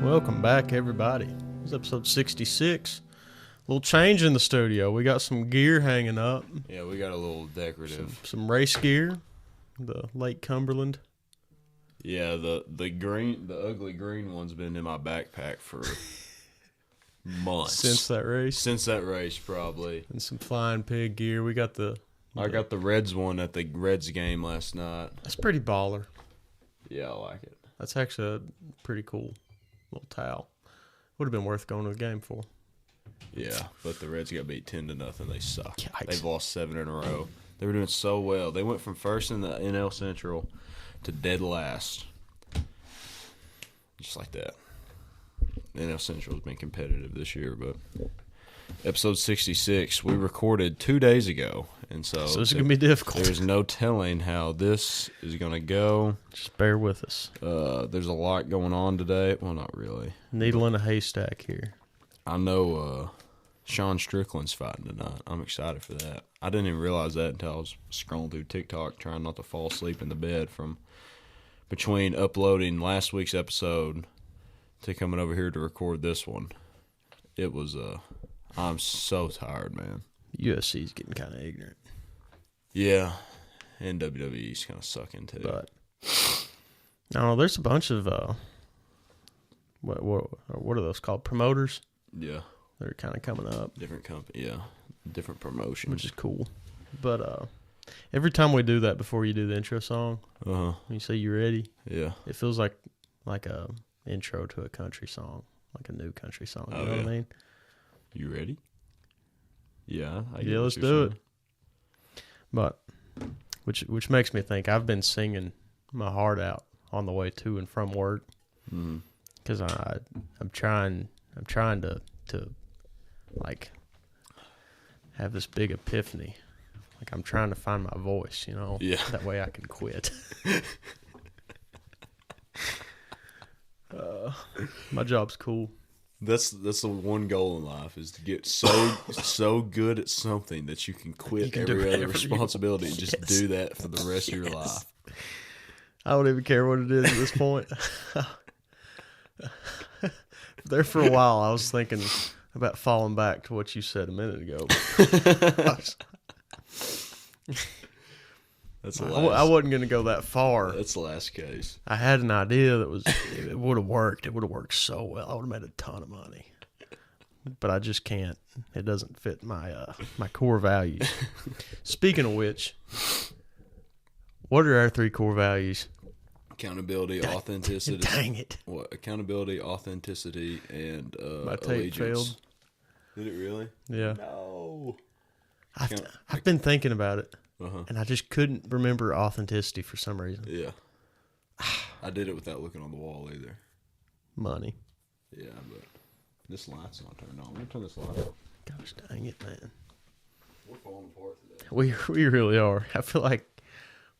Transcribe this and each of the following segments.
Welcome back, everybody. This is episode 66. A little change in the studio. We got some gear hanging up. Yeah, we got a little decorative. Some race gear. The Lake Cumberland. Yeah, the ugly green one's been in my backpack for months. Since that race, probably. And some Flying Pig gear. We got I got the Reds one at the Reds game last night. That's pretty baller. Yeah, I like it. That's actually a pretty cool little towel. Would have been worth going to a game for. Yeah, but the Reds got beat 10-0. They suck. Yikes. They've lost 7 in a row. They were doing so well. They went from first in the NL Central to dead last. Just like that. The NL Central has been competitive this year, but episode 66, we recorded 2 days ago. And so this is going to be difficult. There's no telling how this is going to go. Just bear with us. There's a lot going on today. Well, not really. Needle in a haystack here. I know Sean Strickland's fighting tonight. I'm excited for that. I didn't even realize that until I was scrolling through TikTok trying not to fall asleep in the bed from between uploading last week's episode to coming over here to record this one. It was, I'm so tired, man. USC's getting kind of ignorant. Yeah, and WWE's kind of sucking too. But I don't know. There's a bunch of what are those called? Promoters. Yeah, they're kind of coming up. Different company. Yeah, different promotions, which is cool. But every time we do that before you do the intro song, when you say you ready, yeah, it feels like a intro to a country song, like a new country song. You know what I mean? You ready? Yeah, let's do it. But which makes me think I've been singing my heart out on the way to and from work because I'm trying to like have this big epiphany. Like I'm trying to find my voice, you know. Yeah. That way I can quit. My job's cool. That's the one goal in life is to get so good at something that you can quit every other responsibility and just do that for the rest of your life. I don't even care what it is at this point. There for a while, I was thinking about falling back to what you said a minute ago. I wasn't going to go that far. That's the last case. I had an idea that it would have worked. It would have worked so well. I would have made a ton of money. But I just can't. It doesn't fit my core values. Speaking of which, what are our 3 core values? Accountability, authenticity. Dang it. What? Accountability, authenticity, and my tape allegiance. failed. Did it really? Yeah. No. I've been thinking about it. And I just couldn't remember authenticity for some reason. Yeah. I did it without looking on the wall either. Money. Yeah, but this light's not turned on. I'm going to turn this light off. Gosh dang it, man. We're falling apart today. We really are. I feel like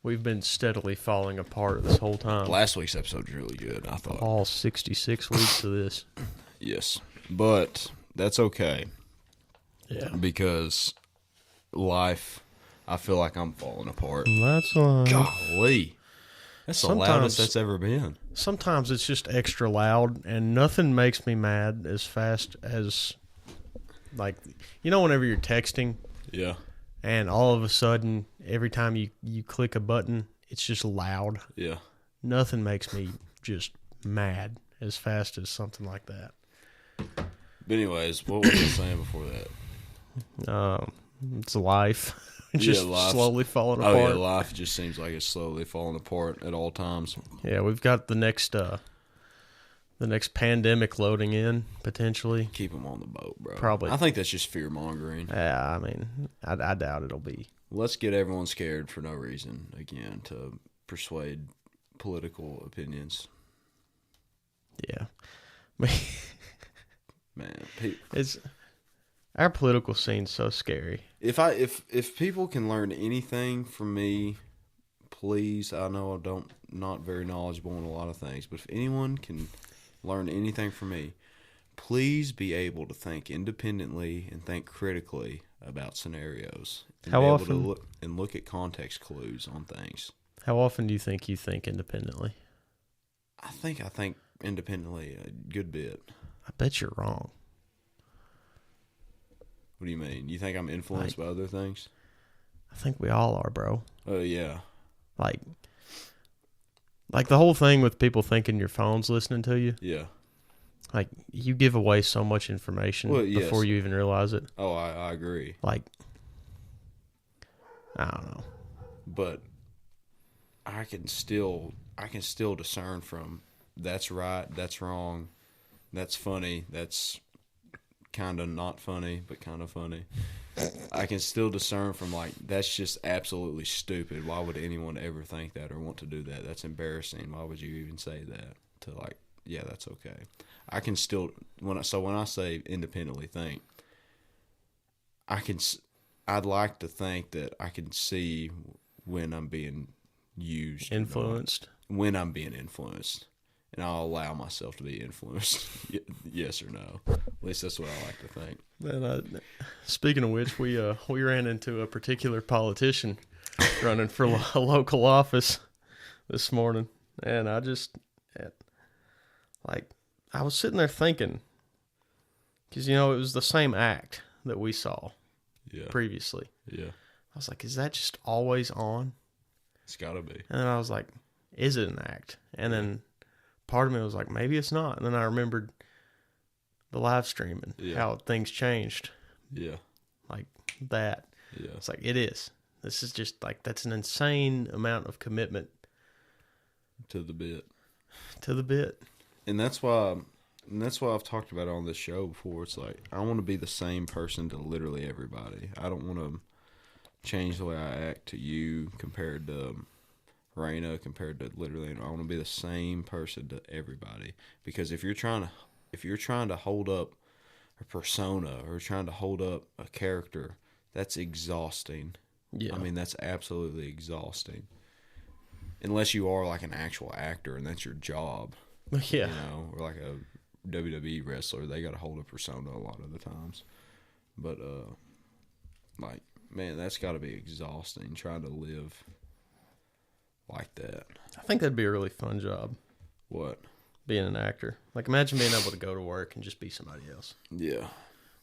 we've been steadily falling apart this whole time. Last week's episode was really good, I thought. All 66 weeks of this. Yes. But that's okay. Yeah. Because life... I feel like I'm falling apart. That's golly. That's the loudest that's ever been. Sometimes it's just extra loud, and nothing makes me mad as fast as, like, you know, whenever you're texting. Yeah. And all of a sudden, every time you click a button, it's just loud. Yeah. Nothing makes me just mad as fast as something like that. But anyways, what was I saying before that? It's life. Just slowly falling apart. Oh, yeah, life just seems like it's slowly falling apart at all times. Yeah, we've got the next pandemic loading in, potentially. Keep them on the boat, bro. Probably. I think that's just fear-mongering. Yeah, I mean, I doubt it'll be. Let's get everyone scared for no reason, again, to persuade political opinions. Yeah. Man, our political scene's so scary. If people can learn anything from me, please, I know I'm not very knowledgeable in a lot of things, but if anyone can learn anything from me, please be able to think independently and think critically about scenarios. And How be often? Able to look at context clues on things. How often do you think independently? I think independently a good bit. I bet you're wrong. What do you mean? You think I'm influenced by other things? I think we all are, bro. Oh, yeah. Like the whole thing with people thinking your phone's listening to you. Yeah. Like, you give away so much information before you even realize it. Oh, I agree. Like, I don't know. But I can still discern from that's right, that's wrong, that's funny, that's kind of not funny, but kind of funny. I can still discern from, like, that's just absolutely stupid. Why would anyone ever think that or want to do that? That's embarrassing. Why would you even say that? To, like, yeah, that's okay. I can still, when I say independently think, I'd like to think that I can see when I'm being used. Influenced. When I'm being influenced. And I'll allow myself to be influenced. Yes or no. At least that's what I like to think. And speaking of which, we ran into a particular politician running for a local office this morning. And I was sitting there thinking, because, it was the same act that we saw previously. Yeah. I was like, is that just always on? It's got to be. And then I was like, is it an act? And then part of me was like, maybe it's not. And then I remembered the live streaming, how things changed. Yeah. Like that. Yeah. It's like, it is. This is just like, that's an insane amount of commitment. To the bit. And that's why I've talked about it on this show before. It's like, I want to be the same person to literally everybody. I don't want to change the way I act to you compared to Raina, compared to literally. I want to be the same person to everybody. Because if you're trying to hold up a persona or trying to hold up a character, that's exhausting. Yeah. I mean, that's absolutely exhausting. Unless you are like an actual actor and that's your job. Yeah. Or like a WWE wrestler, they got to hold a persona a lot of the times. But, like, man, that's got to be exhausting trying to live like that. I think that'd be a really fun job. What? Being an actor. Like, imagine being able to go to work and just be somebody else. Yeah.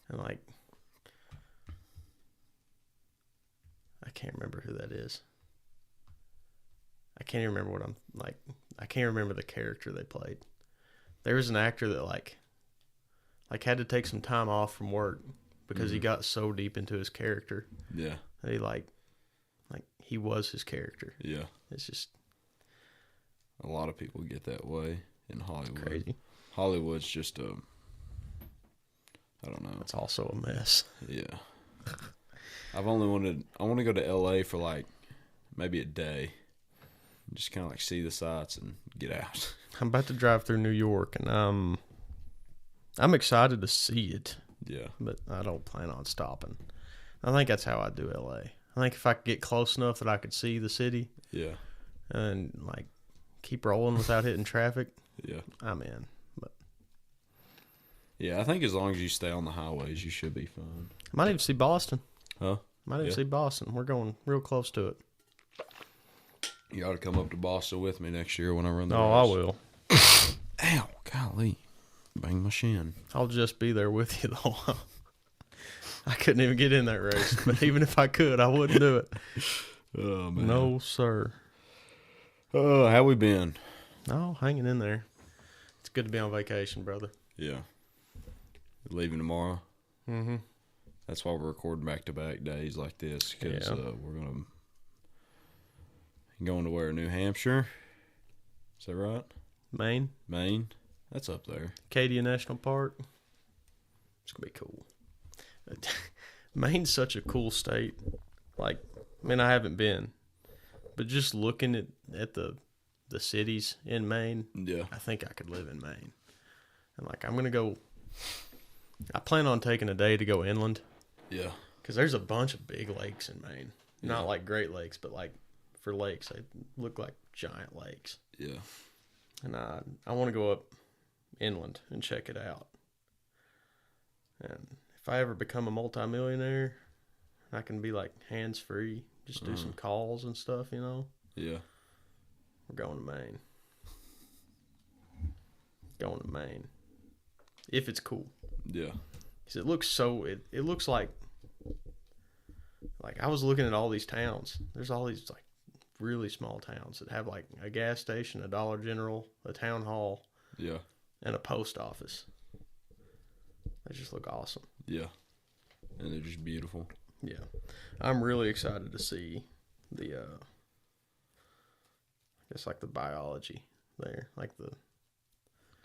And, like, I can't remember who that is. I can't even remember what I'm, like, I can't remember the character they played. There was an actor that, like had to take some time off from work because he got so deep into his character. Yeah. That he, like, he was his character. Yeah. It's just. A lot of people get that way in Hollywood. It's crazy. Hollywood's just I don't know. It's also a mess. Yeah. I want to go to LA for, like, maybe a day. Just kind of, like, see the sights and get out. I'm about to drive through New York, and I'm excited to see it. Yeah. But I don't plan on stopping. I think that's how I do LA. I think if I could get close enough that I could see the city. Yeah. And, like, keep rolling without hitting traffic. Yeah. I'm in. But yeah, I think as long as you stay on the highways, you should be fine. Might even see Boston. Huh? Might even see Boston. We're going real close to it. You ought to come up to Boston with me next year when I run the race. I will. Ow, golly. Bang my shin. I'll just be there with you, though. I couldn't even get in that race. But even if I could, I wouldn't do it. Oh, man. No, sir. Oh, how we been? Oh, hanging in there. It's good to be on vacation, brother. Yeah. Leaving tomorrow? Mm-hmm. That's why we're recording back-to-back days like this. Because we're going to where? New Hampshire? Is that right? Maine. That's up there. Acadia National Park. It's going to be cool. Maine's such a cool state. Like, I mean, I haven't been. But just looking at the cities in Maine, I think I could live in Maine. And, like, I'm going to go. I plan on taking a day to go inland. Yeah. Because there's a bunch of big lakes in Maine. Yeah. Not like Great Lakes, but, like, for lakes, they look like giant lakes. Yeah. And I want to go up inland and check it out. And if I ever become a multimillionaire, I can be, like, hands-free. Just do some calls and stuff, Yeah. We're going to Maine. going to Maine. If it's cool. Yeah. Because it looks so, it looks like I was looking at all these towns. There's all these like really small towns that have like a gas station, a Dollar General, a town hall, yeah, and a post office. They just look awesome. Yeah. And they're just beautiful. Yeah. I'm really excited to see the, I guess like the biology there, like the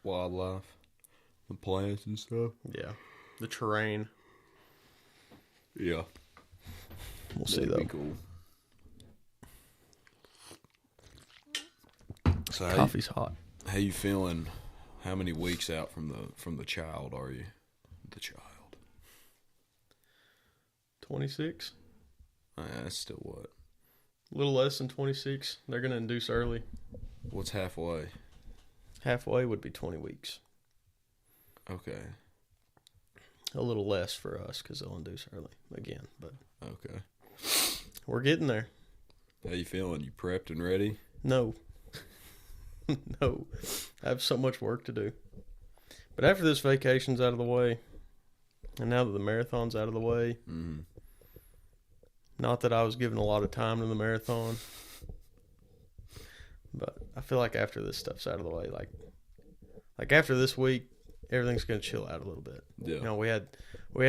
wildlife, the plants and stuff. Yeah. The terrain. Yeah. We'll see That'd though. Be cool. So Coffee's hot. How you feeling? How many weeks out from the child are you? The child. 26. That's still what? A little less than 26. They're going to induce early. What's halfway? Halfway would be 20 weeks. Okay. A little less for us because they'll induce early again. But okay. We're getting there. How you feeling? You prepped and ready? No. No. I have so much work to do. But after this vacation's out of the way, and now that the marathon's out of the way, not that I was giving a lot of time to the marathon, but I feel like after this stuff's out of the way, like after this week, everything's going to chill out a little bit. Yeah. You know, we had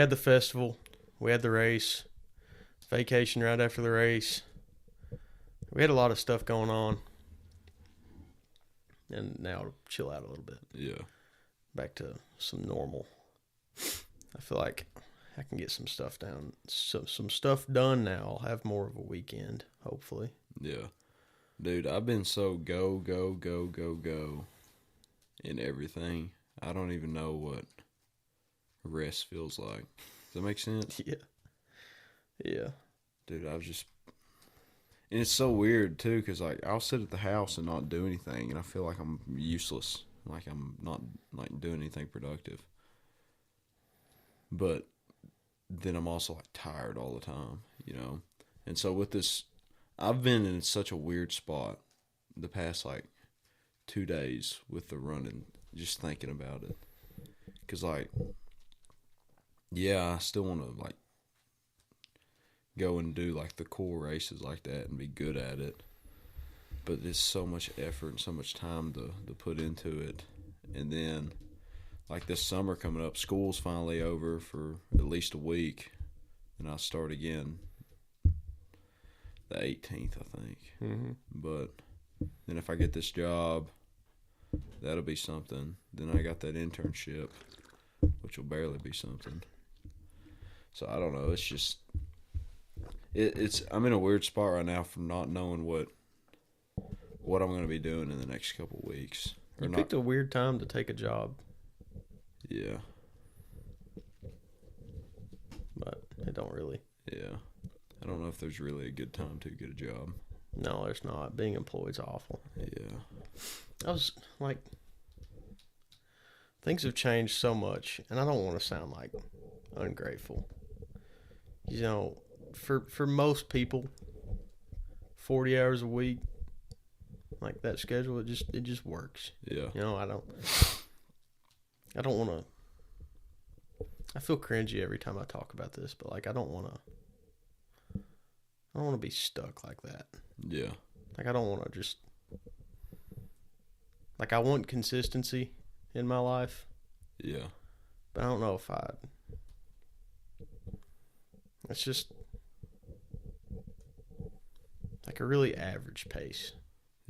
the festival, we had the race, vacation right after the race. We had a lot of stuff going on. And now it'll chill out a little bit. Yeah. Back to some normal. I feel like I can get some stuff down, some stuff done now. I'll have more of a weekend, hopefully. Yeah. Dude, I've been so go in everything. I don't even know what rest feels like. Does that make sense? Yeah. Yeah. Dude, and it's so weird, too, because, like, I'll sit at the house and not do anything, and I feel like I'm useless. Like, I'm not, like, doing anything productive. But then I'm also, like, tired all the time, you know? And so with this, I've been in such a weird spot the past, like, 2 days with the running, just thinking about it. Because, like, yeah, I still want to, like, go and do like the cool races like that and be good at it, but there's so much effort and so much time to put into it. And then like this summer coming up, school's finally over for at least a week, and I'll start again the 18th, I think. But then if I get this job, that'll be something. Then I got that internship, which will barely be something. So I don't know, it's just I'm in a weird spot right now from not knowing what I'm going to be doing in the next couple of weeks. You picked a weird time to take a job. Yeah. But it don't really. Yeah. I don't know if there's really a good time to get a job. No, there's not. Being employed's awful. Yeah. I was like, things have changed so much, and I don't want to sound like ungrateful. You know, for most people, 40 hours a week, like that schedule, it just works. Yeah. You know, I don't want to. I feel cringy every time I talk about this, but like I don't want to be stuck like that. Yeah. Like I don't want to just. Like I want consistency in my life. Yeah. But I don't know if it's just like a really average pace.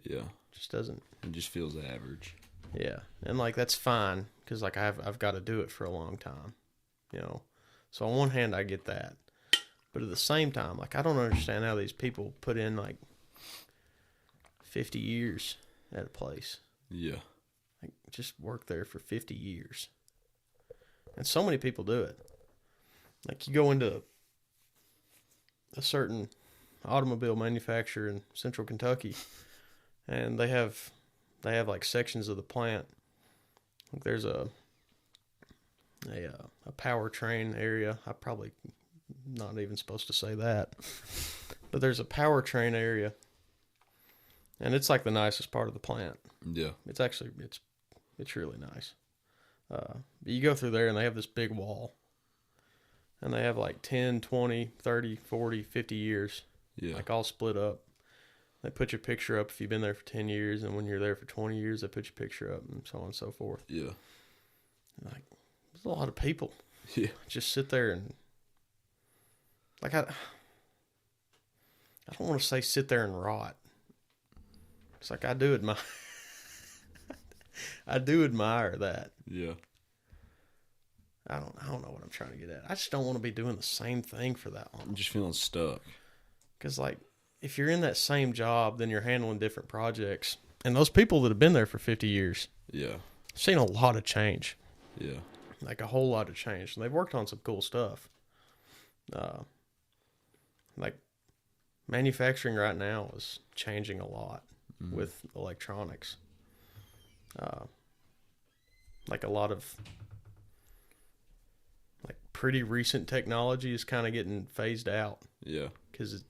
Yeah. Just doesn't. It just feels average. Yeah, and like that's fine because like I've got to do it for a long time, you know. So on one hand I get that, but at the same time, like I don't understand how these people put in like 50 years at a place. Yeah. Like just work there for 50 years, and so many people do it. Like you go into a certain automobile manufacturer in Central Kentucky, and they have like sections of the plant. Like there's a powertrain area. I'm probably not even supposed to say that, but there's a powertrain area, and it's like the nicest part of the plant. Yeah. It's It's really nice. But you go through there and they have this big wall. And they have like 10, 20, 30, 40, 50 years. Yeah. Like all split up. They put your picture up if you've been there for 10 years. And when you're there for 20 years, they put your picture up and so on and so forth. Yeah. Like, there's a lot of people. Yeah. Just sit there and... Like, I don't want to say sit there and rot. It's like I do admire... I do admire that. Yeah. I don't know what I'm trying to get at. I just don't want to be doing the same thing for that long. I'm just feeling stuck. Because, like, if you're in that same job, then you're handling different projects. And those people that have been there for 50 years, Yeah. seen a lot of change. Yeah. Like, a whole lot of change. And they've worked on some cool stuff. Like, manufacturing right now is changing a lot with electronics. Like, a lot of... like pretty recent technology is kind of getting phased out. Yeah. Because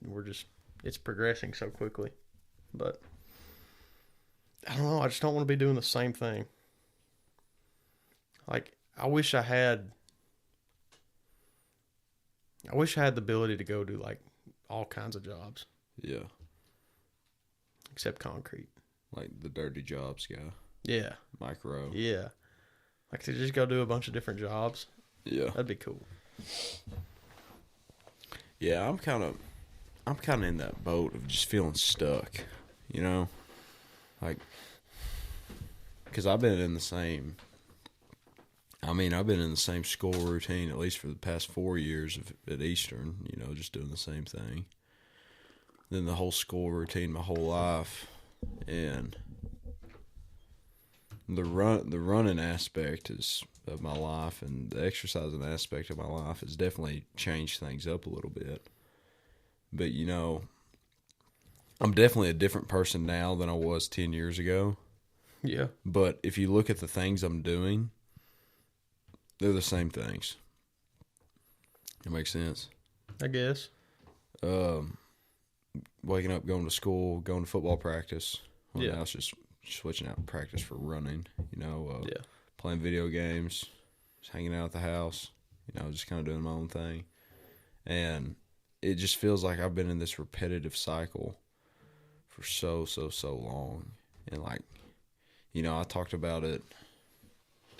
it's progressing so quickly. But I don't know. I just don't want to be doing the same thing. Like, I wish I had the ability to go do like all kinds of jobs. Yeah. Except concrete. Like the dirty jobs guy. Yeah. Micro. Yeah. Like to just go do a bunch of different jobs. Yeah. That'd be cool. Yeah, I'm kind of in that boat of just feeling stuck, you know? Like, because I've been in the same school routine at least for the past 4 years at Eastern, you know, just doing the same thing. Then the whole school routine my whole life, and the running aspect of my life and the exercising aspect of my life has definitely changed things up a little bit. But, you know, I'm definitely a different person now than I was 10 years ago. Yeah. But if you look at the things I'm doing, they're the same things. It makes sense. I guess. Waking up, going to school, going to football practice. Well, Yeah. now it's just switching out practice for running, you know. Yeah. Playing video games, just hanging out at the house, you know, just kind of doing my own thing. And it just feels like I've been in this repetitive cycle for so long. And, like, you know, I talked about it,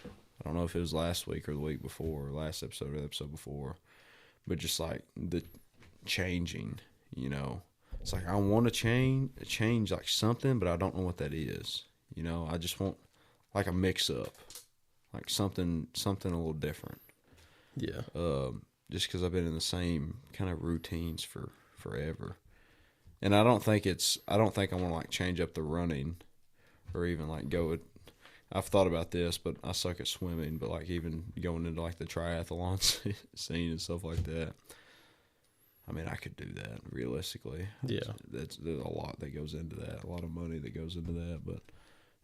I don't know if it was last week or the week before, or last episode or the episode before, but just, like, the changing, you know. It's like I want to change, like, something, but I don't know what that is. You know, I just want, like, a mix-up. Like something a little different. Yeah. Just because I've been in the same kind of routines for forever, and I don't think I want to like change up the running, or even like go. I've thought about this, but I suck at swimming. But like even going into like the triathlon scene and stuff like that. I mean, I could do that realistically. Yeah. There's a lot that goes into that, a lot of money that goes into that,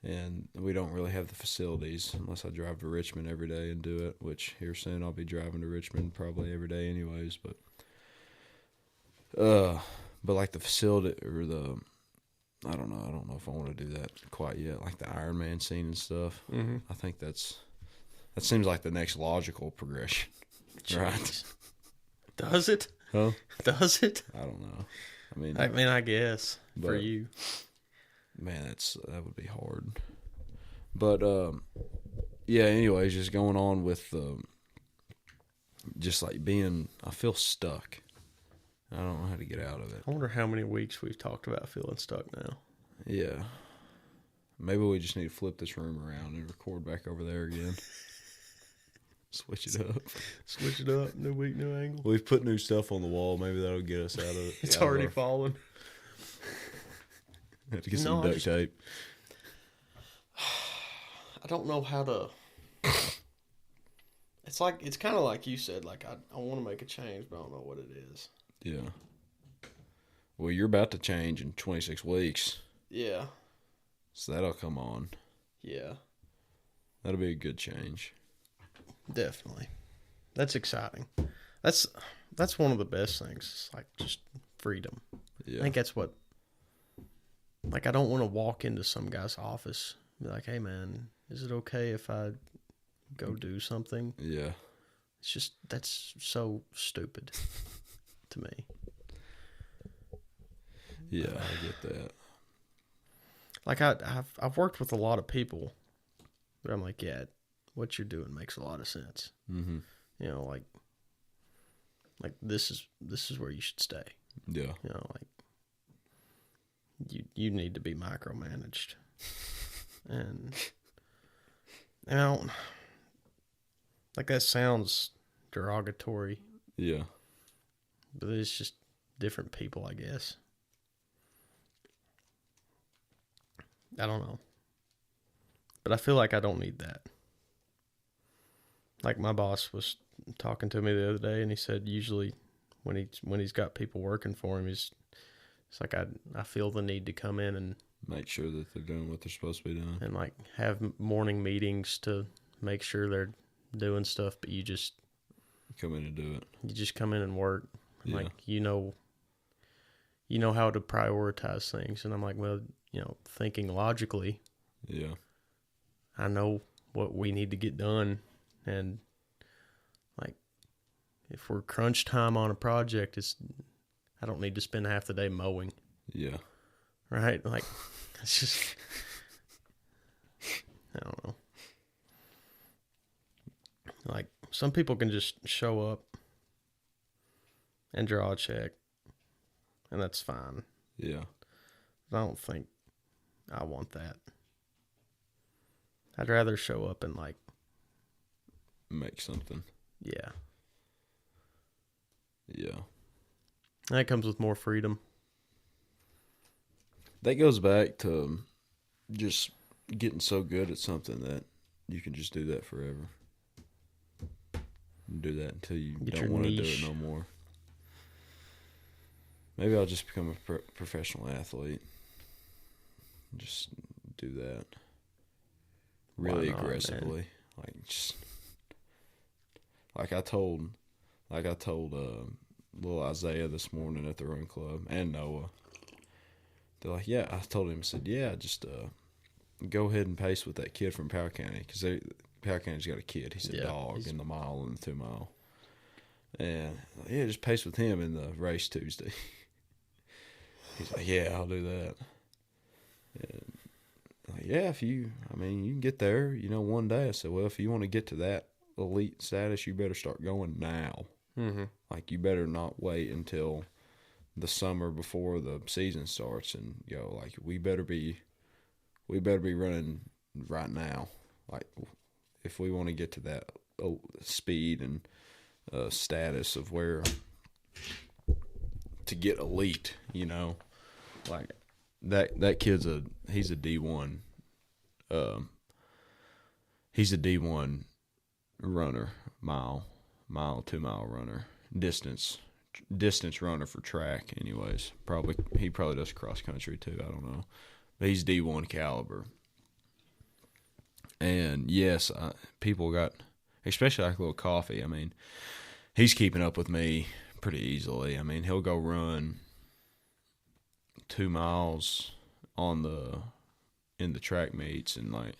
and we don't really have the facilities unless I drive to Richmond every day and do it, which here soon I'll be driving to Richmond probably every day anyways, but like the facility or I don't know if I want to do that quite yet, like the Ironman scene and stuff. Mm-hmm. I think that seems like the next logical progression. Jeez. Right? Does it? Huh? Does it? I don't know. I guess for you. Man, that would be hard. But yeah. Anyways, just going on with just like I feel stuck. I don't know how to get out of it. I wonder how many weeks we've talked about feeling stuck now. Yeah. Maybe we just need to flip this room around and record back over there again. Switch it up. Switch it up. New week, new angle. We've put new stuff on the wall. Maybe that'll get us out of it. It's already fallen. Have to get some duct tape. I don't know how to. It's kind of like you said. Like I want to make a change, but I don't know what it is. Yeah. Well, you're about to change in 26 weeks. Yeah. So that'll come on. Yeah. That'll be a good change. Definitely. That's exciting. That's one of the best things. It's like just freedom. Yeah. I think that's what. Like I don't want to walk into some guy's office and be like, "Hey man, is it okay if I go do something? Yeah. It's just, that's so stupid to me. Yeah, I get that. Like, I've worked with a lot of people, but I'm like, yeah, what you're doing makes a lot of sense. Mm-hmm. You know, like this is where you should stay. Yeah. You know, like you need to be micromanaged, and I don't like that sounds derogatory. Yeah. But it's just different people, I guess. I don't know. But I feel like I don't need that. Like my boss was talking to me the other day, and he said usually when he's got people working for him, it's like I feel the need to come in and make sure that they're doing what they're supposed to be doing, and like have morning meetings to make sure they're doing stuff. But you just come in and do it. You just come in and work. Yeah. Like you know how to prioritize things, and I'm like, well, thinking logically. Yeah. I know what we need to get done, and like if we're crunch time on a project, I don't need to spend half the day mowing. Yeah. Right? Like it's just I don't know. Like some people can just show up and draw a check, and that's fine. Yeah. I don't think I want that. I'd rather show up and like make something. Yeah. Yeah. That comes with more freedom. That goes back to just getting so good at something that you can just do that forever. Do that until you don't want to do it no more. Maybe I'll just become a professional athlete. Just do that. Really aggressively. Man. Like just like I told little Isaiah this morning at the run club and Noah. They're like, yeah, I told him, I said, yeah, just go ahead and pace with that kid from Power County, because Power County's got a kid. He's a dog in the mile and the 2 mile. And yeah, just pace with him in the race Tuesday. He's like, yeah, I'll do that. And like, yeah, you can get there, one day. I said, well, if you want to get to that elite status, you better start going now. Mm-hmm. Like, you better not wait until the summer before the season starts and go, like, we better be running right now. Like, if we want to get to that speed and status of where to get elite, like that kid's he's a D1. He's a D1 runner, 2 mile runner, distance runner for track. Anyways, he probably does cross country too. I don't know, but he's D1 caliber. And yes, people got, especially like a little Coffee. I mean, he's keeping up with me pretty easily. I mean, he'll go run 2 miles in the track meets, and like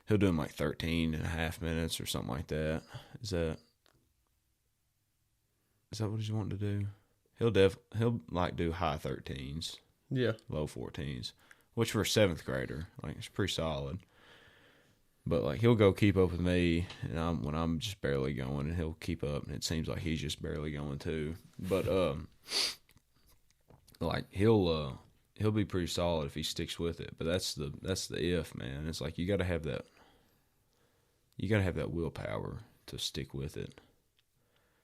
he'll do them like 13 and a half minutes or something like that. Is that what he's wanting to do? He'll like do high 13s, low 14s, which for a 7th grader, like, it's pretty solid. But like he'll go keep up with me, and when I'm just barely going, and he'll keep up, and it seems like he's just barely going too. But like he'll be pretty solid if he sticks with it. But that's the if, man. It's like you got to have that willpower to stick with it.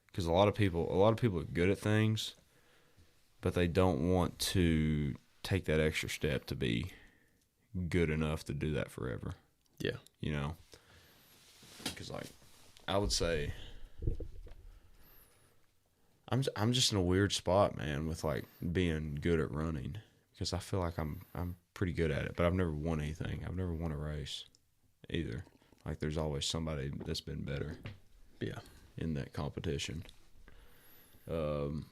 Because a lot of people are good at things, but they don't want to take that extra step to be good enough to do that forever. Yeah. Because like I would say I'm just in a weird spot, man, with like being good at running, because I feel like I'm pretty good at it, but I've never won anything. I've never won a race either. Like there's always somebody that's been better. Yeah. In that competition. That'll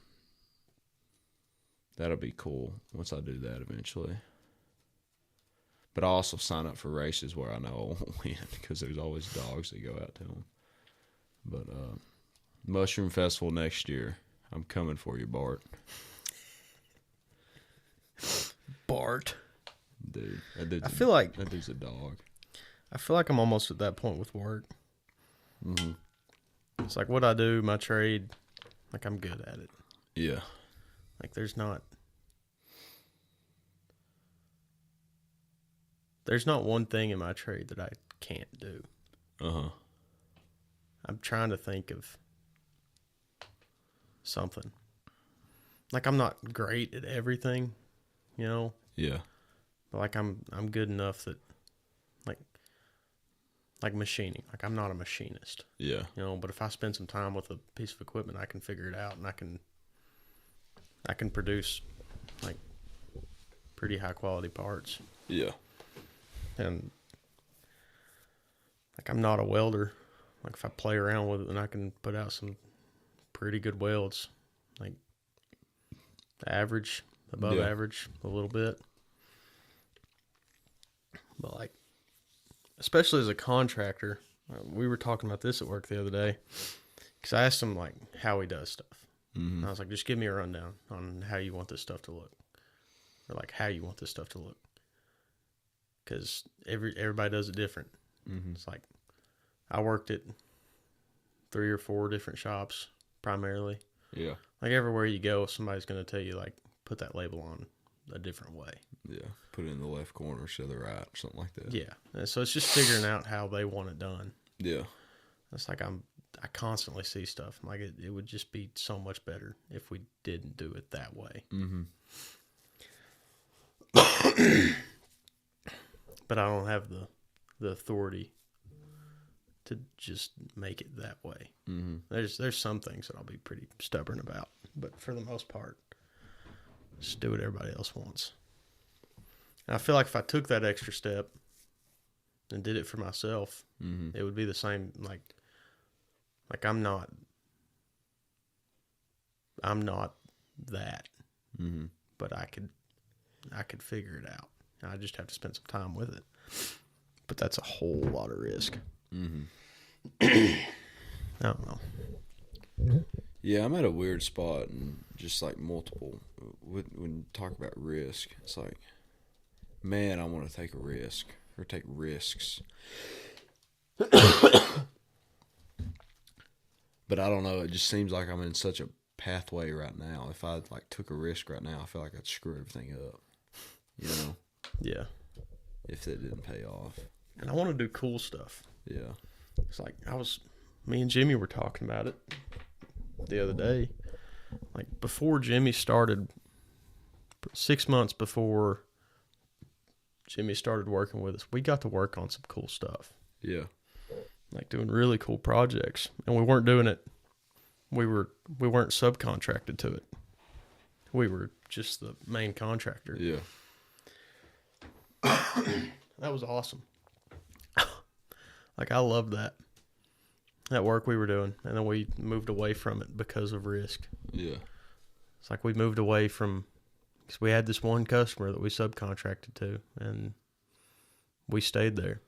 be cool once I do that eventually. But I also sign up for races where I know I won't win because there's always dogs that go out to them. But Mushroom Festival next year, I'm coming for you, Bart. Bart. Dude, I feel like that dude's a dog. I feel like I'm almost at that point with work. Mm-hmm. It's like what I do, my trade, like I'm good at it. Yeah. Like there's not one thing in my trade that I can't do. Uh-huh. I'm trying to think of something. Like I'm not great at everything, you know? Yeah. But like I'm good enough that like machining. Like I'm not a machinist. Yeah. You know, but if I spend some time with a piece of equipment, I can figure it out and I can produce like pretty high quality parts. Yeah. And like I'm not a welder. Like if I play around with it, then I can put out some pretty good welds. Like average, above average a little bit. But like, especially as a contractor, we were talking about this at work the other day. Because I asked him like how he does stuff. Mm-hmm. And I was like, just give me a rundown on how you want this stuff to look. Or like how you want this stuff to look. Because everybody does it different. Mm-hmm. It's like, I worked at 3 or 4 different shops primarily. Yeah. Like everywhere you go, somebody's going to tell you like, put that label on a different way. Yeah. Put it in the left corner instead of the right or something like that. Yeah. And so it's just figuring out how they want it done. Yeah. It's like I constantly see stuff. Like it would just be so much better if we didn't do it that way. Mm-hmm. But I don't have the authority to just make it that way. Mm-hmm. There's some things that I'll be pretty stubborn about, but for the most part, just do what everybody else wants. And I feel like if I took that extra step and did it for myself, Mm-hmm. it would be the same. Like I'm not that, Mm-hmm. but I could figure it out. I just have to spend some time with it. But that's a whole lot of risk. Mm-hmm. I don't know. Yeah, I'm at a weird spot and just like multiple. When you talk about risk, it's like, man, I want to take a risk or take risks. But I don't know. It just seems like I'm in such a pathway right now. If I like took a risk right now, I feel like I'd screw everything up. You know? Yeah. If it didn't pay off. And I want to do cool stuff. Yeah. It's like me and Jimmy were talking about it the other day. Like before Jimmy started, 6 months before Jimmy started working with us, we got to work on some cool stuff. Yeah. Like doing really cool projects. And we weren't doing it. We weren't subcontracted to it. We were just the main contractor. Yeah. That was awesome. Like I loved that work we were doing, and then we moved away from it because of risk. Yeah. It's like we moved away from, because we had this one customer that we subcontracted to, and we stayed there.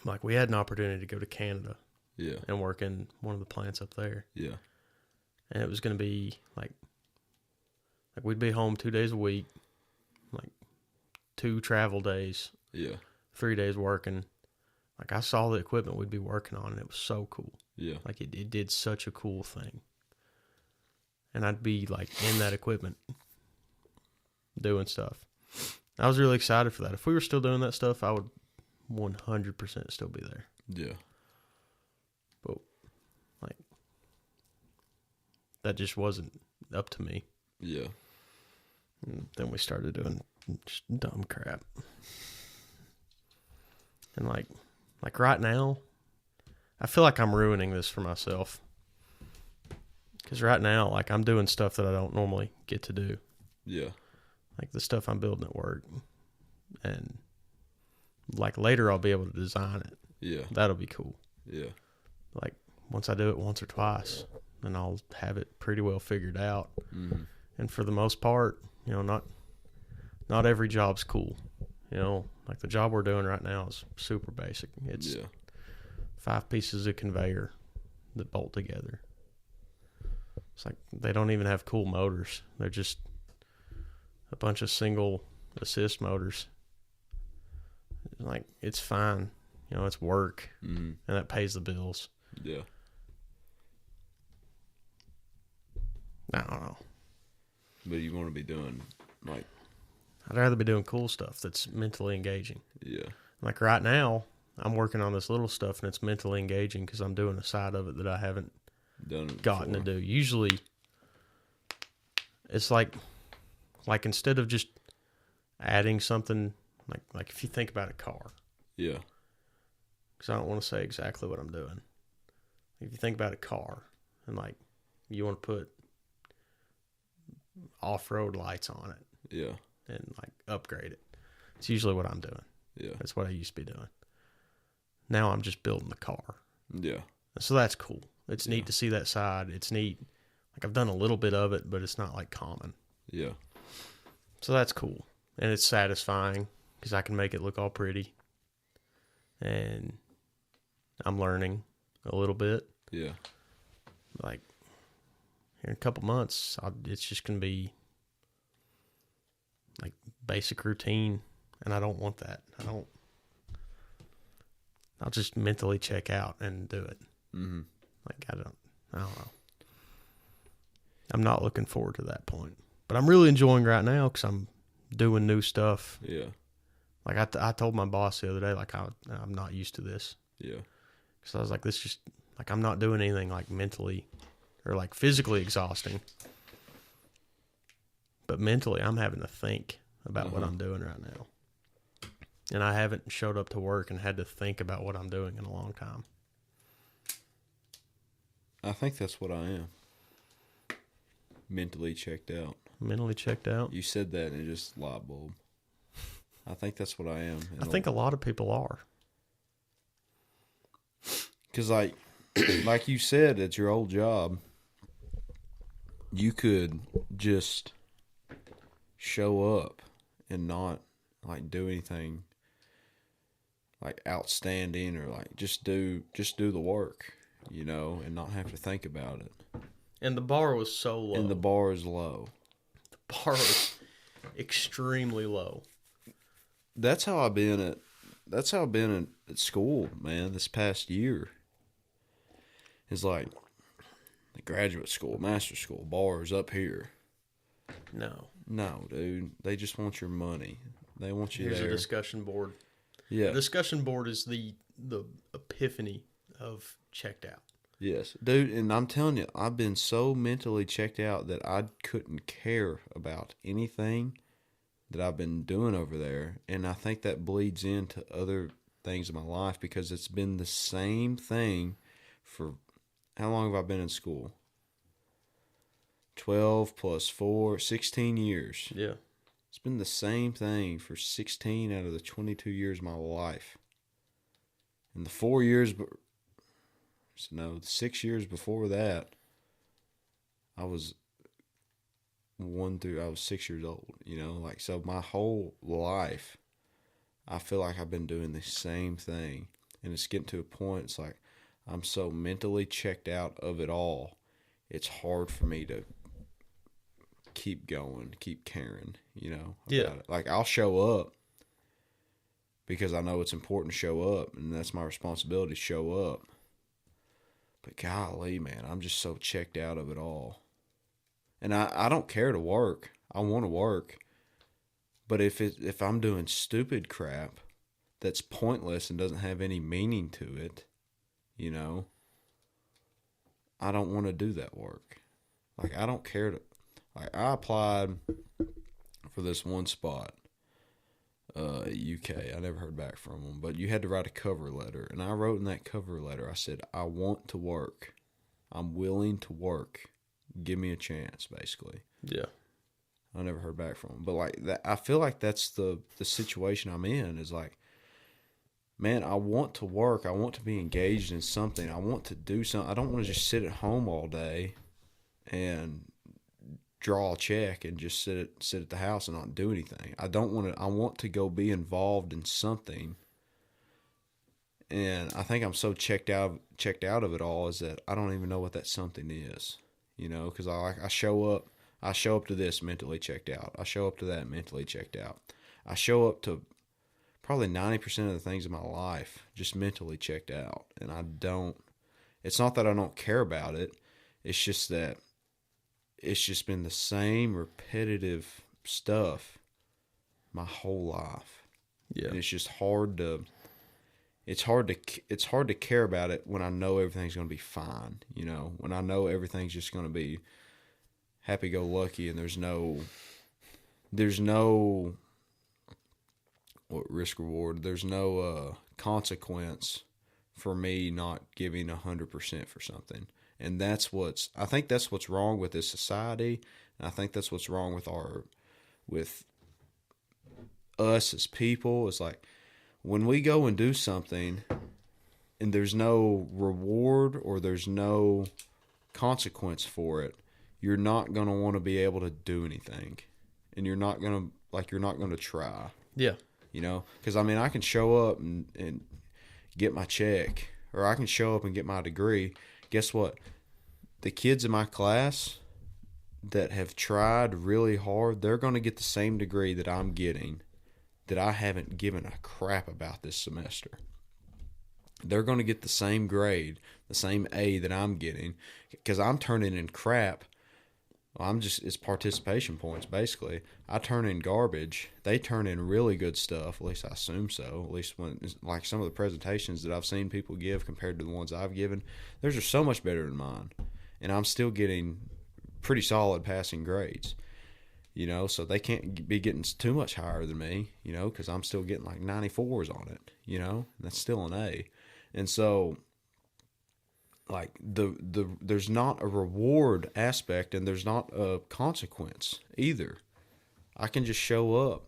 Like we had an opportunity to go to Canada, Yeah. and work in one of the plants up there, Yeah. and it was going to be like we'd be home 2 days a week, like 2 travel days, Yeah. 3 days working. Like I saw the equipment we'd be working on, and it was so cool. Yeah. Like it did such a cool thing. And I'd be like in that equipment doing stuff. I was really excited for that. If we were still doing that stuff, I would 100% still be there. Yeah. But like that just wasn't up to me. Yeah. And then we started doing just dumb crap. And like right now, I feel like I'm ruining this for myself. Because right now, like I'm doing stuff that I don't normally get to do. Yeah. Like the stuff I'm building at work. And like later I'll be able to design it. Yeah. That'll be cool. Yeah. Like once I do it once or twice, then I'll have it pretty well figured out. Mm-hmm. And for the most part, you know, not not every job's cool. You know, like the job we're doing right now is super basic. It's 5 pieces of conveyor that bolt together. It's like they don't even have cool motors. They're just a bunch of single assist motors. Like, it's fine. You know, it's work, and that pays the bills. Yeah. I don't know. But you want to be doing, like... I'd rather be doing cool stuff that's mentally engaging. Yeah. Like right now, I'm working on this little stuff, and it's mentally engaging because I'm doing a side of it that I haven't gotten to do. Usually, it's like instead of just adding something, like if you think about a car. Yeah. Because I don't want to say exactly what I'm doing. If you think about a car, and like you want to put off-road lights on it. Yeah. And like upgrade it. It's usually what I'm doing. Yeah. That's what I used to be doing. Now I'm just building the car. Yeah. So that's cool. It's neat to see that side. It's neat. Like I've done a little bit of it, but it's not like common. Yeah. So that's cool. And it's satisfying because I can make it look all pretty. And I'm learning a little bit. Yeah. Like here in a couple months, it's just going to be like basic routine. And I don't want that. I'll just mentally check out and do it. Mm-hmm. Like, I don't know. I'm not looking forward to that point. But I'm really enjoying right now because I'm doing new stuff. Yeah. Like, I told my boss the other day, like, I'm not used to this. Yeah. Because I was like, I'm not doing anything, like, mentally or, like, physically exhausting. But mentally, I'm having to think about what I'm doing right now. And I haven't showed up to work and had to think about what I'm doing in a long time. I think that's what I am. Mentally checked out. Mentally checked out? You said that and it just light bulb. I think that's what I am. I think a lot of people are. Because, like you said, at your old job, you could just show up and not, like, do anything, like, outstanding or, like, just do the work, you know, and not have to think about it. And the bar was so low. And the bar is low. The bar was extremely low. That's how I've been at school, man, this past year. It's like the graduate school, master's school, bars up here. No, dude. They just want your money. They want you Here's there. a discussion board. Yeah. The discussion board is the epiphany of checked out. Yes. Dude, and I'm telling you, I've been so mentally checked out that I couldn't care about anything that I've been doing over there. And I think that bleeds into other things in my life because it's been the same thing for, how long have I been in school? 12 plus 4, 16 years. Yeah. It's been the same thing for 16 out of the 22 years of my life. And the 6 years before that, I was 6 years old, you know, like, so my whole life, I feel like I've been doing the same thing. And it's getting to a point, it's like, I'm so mentally checked out of it all. It's hard for me to keep going, keep caring, you know, about it. Like, I'll show up because I know it's important to show up, and that's my responsibility to show up. But golly, man, I'm just so checked out of it all. And I don't care to work. I want to work. But if I'm doing stupid crap that's pointless and doesn't have any meaning to it, you know, I don't want to do that work. Like, I don't care to... Like, I applied for this one spot at UK. I never heard back from them. But you had to write a cover letter. And I wrote in that cover letter, I said, I want to work. I'm willing to work. Give me a chance, basically. Yeah. I never heard back from them. But, like, that, I feel like that's the situation I'm in, is like, man, I want to work. I want to be engaged in something. I want to do something. I don't want to just sit at home all day and draw a check and just sit at the house and not do anything. I don't want to. I want to go be involved in something. And I think I'm so checked out of it all is that I don't even know what that something is. You know, because I show up to this mentally checked out. I show up to that mentally checked out. I show up to probably 90% of the things in my life just mentally checked out. And I don't, it's not that I don't care about it. It's just that it's just been the same repetitive stuff my whole life. Yeah. And it's just hard to care about it when I know everything's going to be fine, you know, when I know everything's just going to be happy-go-lucky and there's no risk reward, there's no consequence for me not giving 100% for something. And I think that's what's wrong with this society, and I think that's what's wrong with us as people. It's like, when we go and do something and there's no reward or there's no consequence for it, you're not going to want to be able to do anything. And you're not going to try. Yeah. You know? Because, I mean, I can show up and get my check, or I can show up and get my degree. Guess what? The kids in my class that have tried really hard, they're going to get the same degree that I'm getting, that I haven't given a crap about this semester. They're going to get the same grade, the same A that I'm getting, because I'm turning in crap. Well, it's participation points, basically. I turn in garbage. They turn in really good stuff, at least I assume so. At least when, like, some of the presentations that I've seen people give compared to the ones I've given, theirs are so much better than mine. And I'm still getting pretty solid passing grades. You know, so they can't be getting too much higher than me, you know, because I'm still getting like 94s on it, you know, and that's still an A. And so, like, there's not a reward aspect and there's not a consequence either. I can just show up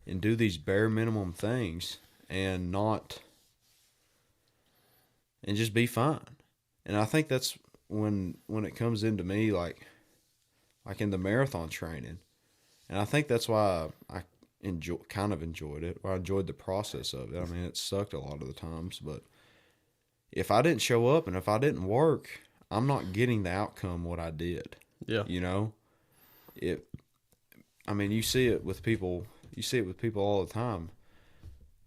and do these bare minimum things and just be fine. And I think that's when it comes into me, like in the marathon training. And I think that's why I enjoyed it. Or I enjoyed the process of it. I mean, it sucked a lot of the times, but if I didn't show up and if I didn't work, I'm not getting the outcome what I did. Yeah. You know? I mean, you see it with people all the time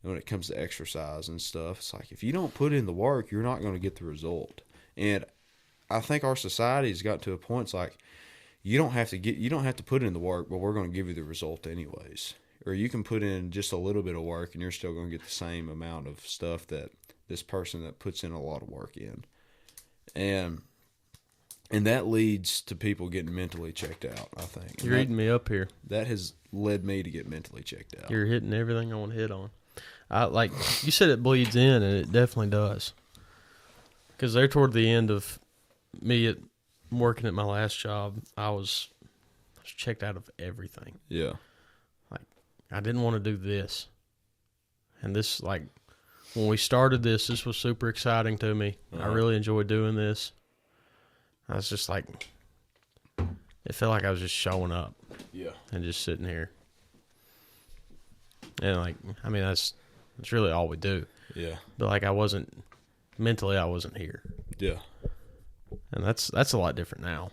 when it comes to exercise and stuff. It's like, if you don't put in the work, you're not going to get the result. And I think our society has got to a point, it's like, you don't have to put in the work, but we're going to give you the result anyways. Or you can put in just a little bit of work and you're still going to get the same amount of stuff that this person that puts in a lot of work in. And that leads to people getting mentally checked out, I think. You're eating me up here. That has led me to get mentally checked out. You're hitting everything I want to hit on. Like you said, it bleeds in, and it definitely does. Because there toward the end of me working at my last job, I was checked out of everything. Yeah. Like, I didn't want to do this. And this, like, when we started this was super exciting to me. I really enjoyed doing this. I was just like, it felt like I was just showing up. Yeah. And just sitting here. And, like, I mean, that's really all we do. Yeah. But, like, mentally I wasn't here. Yeah. And that's a lot different now.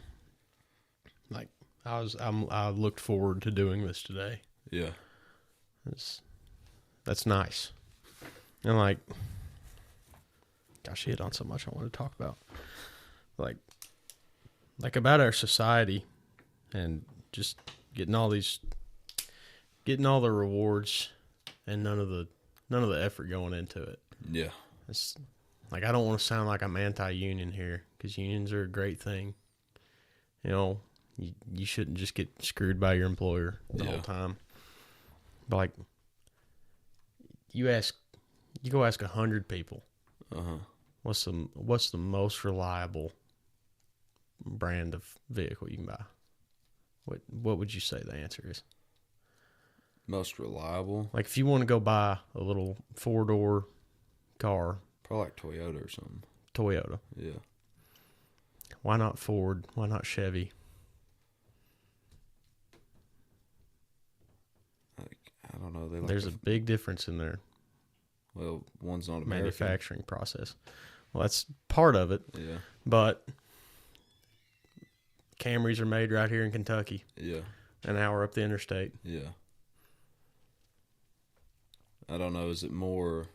Like, I looked forward to doing this today. Yeah. That's nice. And, like, gosh, I hit on so much I want to talk about. Like about our society and just getting all the rewards and none of the effort going into it. Yeah. It's like, I don't want to sound like I'm anti-union here, because unions are a great thing. You know, you shouldn't just get screwed by your employer the whole time. But, like, you go ask 100 people, what's the most reliable brand of vehicle you can buy? What would you say the answer is? Most reliable? Like, if you want to go buy a little 4-door car, probably like Toyota or something. Toyota. Yeah. Why not Ford? Why not Chevy? I don't know. There's a big difference in their one's not American. Manufacturing process. Well, that's part of it. Yeah. But Camrys are made right here in Kentucky. Yeah. An hour up the interstate. Yeah. I don't know. Is it more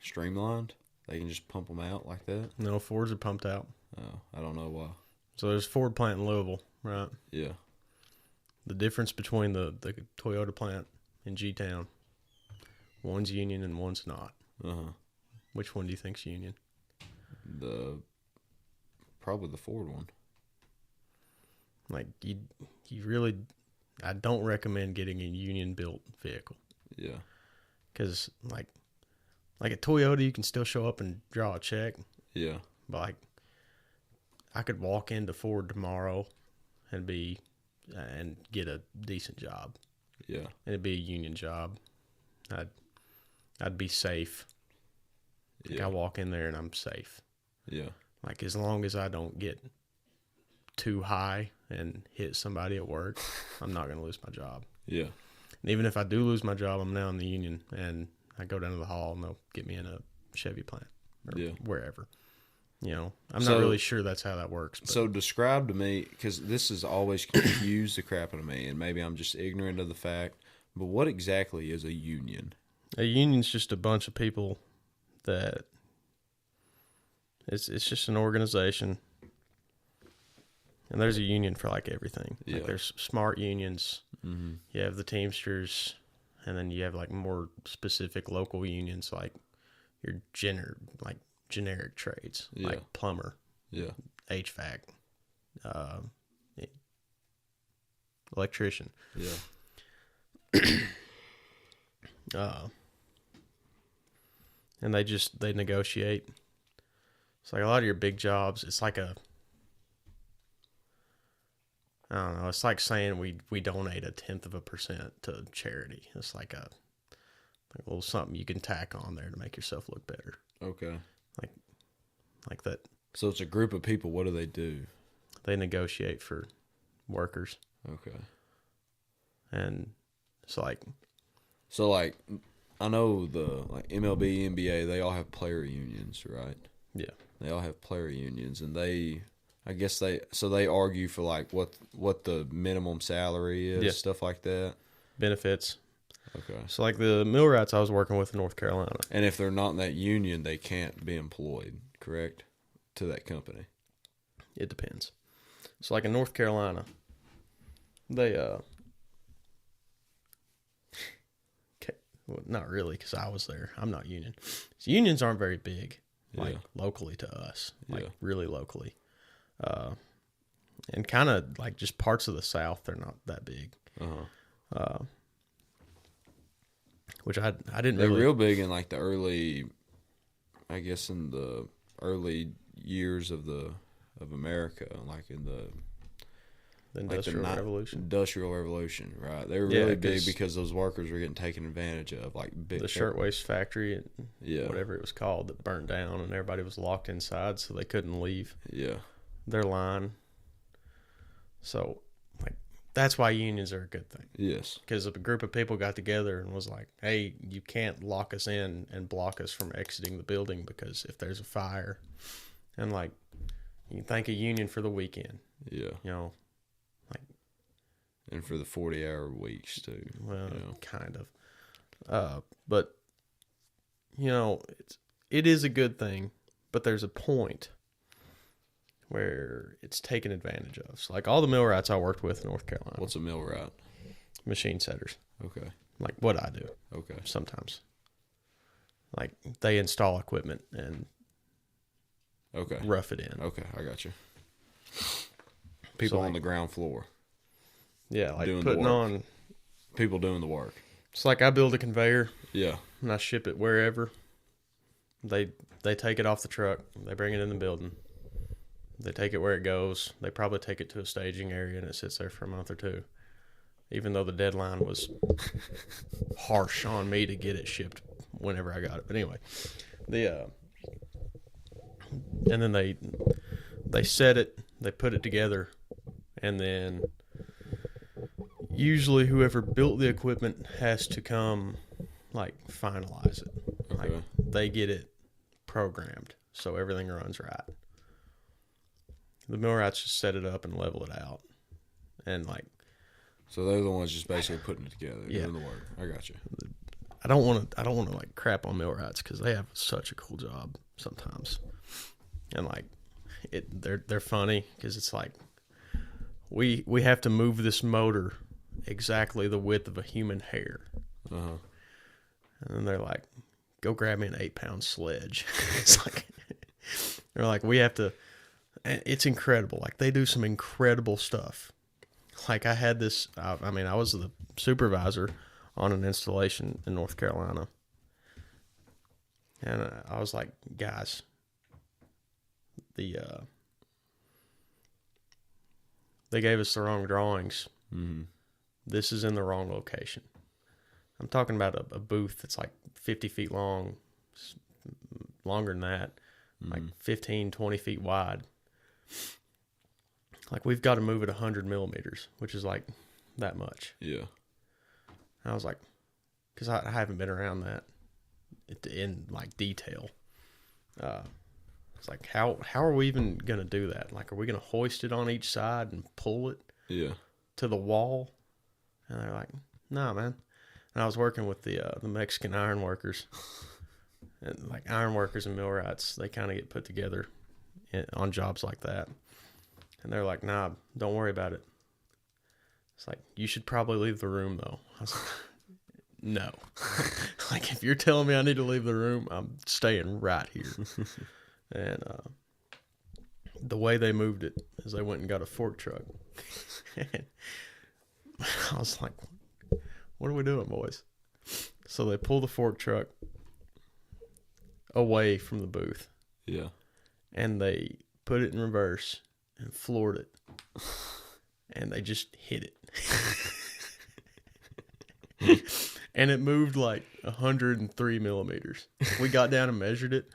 streamlined? They can just pump them out like that? No, Fords are pumped out. Oh, I don't know why. So there's a Ford plant in Louisville, right? Yeah. The difference between the Toyota plant in G-Town, one's union and one's not. Uh-huh. Which one do you think's union? Probably the Ford one. Like, you really, I don't recommend getting a union-built vehicle. Yeah. Because, like a Toyota, you can still show up and draw a check. Yeah. But, like, I could walk into Ford tomorrow and get a decent job. Yeah. And it'd be a union job. I'd be safe. Like, Yeah. I walk in there and I'm safe. Yeah. Like, as long as I don't get too high and hit somebody at work, I'm not going to lose my job. Yeah. And even if I do lose my job, I'm now in the union, and I go down to the hall and they'll get me in a Chevy plant or wherever. You know, I'm not really sure that's how that works. But. So describe to me, because this has always confused the crap out of me, and maybe I'm just ignorant of the fact, but what exactly is a union? A union's just a bunch of people that it's just an organization. And there's a union for like everything. Yeah. Like there's smart unions. Mm-hmm. You have the Teamsters, and then you have like more specific local unions, like your generic trades, like plumber, HVAC, electrician. Yeah. And they negotiate. It's like a lot of your big jobs. It's like I don't know. It's like saying we donate 0.1% to charity. It's like a little something you can tack on there to make yourself look better. Okay. Like that. So it's a group of people. What do they do? They negotiate for workers. Okay. And it's like. So like, I know the MLB, NBA, they all have player unions, right? Yeah. They all have player unions, and they argue for like what the minimum salary is, stuff like that. Benefits. Okay. So like the millwrights I was working with in North Carolina. And if they're not in that union, they can't be employed, correct? To that company. It depends. So like in North Carolina, they well, not really, because I was there. I'm not union. So unions aren't very big, like locally to us, like really locally. And kind of like just parts of the South, they're not that big. Which I didn't They're really. real big in like the early, I guess in the early years of America, like in the Industrial Revolution. Industrial Revolution, right? They were really big because those workers were getting taken advantage of, like big. The shirtwaist factory, whatever it was called, that burned down, and everybody was locked inside, so they couldn't leave. Yeah. Their line. So, like, that's why unions are a good thing. Yes. Because a group of people got together and was like, hey, you can't lock us in and block us from exiting the building, because if there's a fire, and like, you can thank a union for the weekend. Yeah. You know, like. And for the 40-hour weeks, too. Well, kind of. But, you know, it is a good thing, but there's a point where it's taken advantage of. So, like, all the millwrights I worked with in North Carolina. What's a millwright? Machine setters. Okay. Like what I do. Okay. Sometimes. Like, they install equipment and rough it in. Okay, I got you. People on the ground floor. Yeah, like putting on. People doing the work. It's like I build a conveyor. Yeah. And I ship it wherever. They take it off the truck. They bring it in the building. They take it where it goes. They probably take it to a staging area, and it sits there for a month or two. Even though the deadline was harsh on me to get it shipped whenever I got it. But anyway, and then they set it, they put it together, and then usually whoever built the equipment has to come, like, finalize it. Okay. Like, they get it programmed so everything runs right. The millwrights just set it up and level it out. And, like... So they're the ones just basically putting it together, Yeah. doing the work. I got you. I don't want to like crap on millwrights because they have such a cool job sometimes, and like they're funny because it's like we have to move this motor exactly the width of a human hair, and then they're like, go grab me an 8-pound sledge. It's like they're like, we have to. It's incredible. Like they do some incredible stuff. Like I had this. I mean, I was the supervisor on an installation in North Carolina. And I was like, guys, they gave us the wrong drawings. Mm-hmm. This is in the wrong location. I'm talking about a booth that's like 50 feet long, longer than that, like 15, 20 feet wide. Like we've got to move it 100 millimeters, which is like that much. Yeah. I was like, because I haven't been around that in like detail. It's like, how are we even going to do that? Like, are we going to hoist it on each side and pull it to the wall? And they're like, nah, man. And I was working with the Mexican iron workers. And like iron workers and millwrights, they kind of get put together on jobs like that. And they're like, nah, don't worry about it. It's like, you should probably leave the room, though. I was like, no. Like, if you're telling me I need to leave the room, I'm staying right here. And the way they moved it is they went and got a fork truck. And I was like, what are we doing, boys? So they pull the fork truck away from the booth. Yeah. And they put it in reverse and floored it. And they just hit it. And it moved like 103 millimeters. We got down and measured it.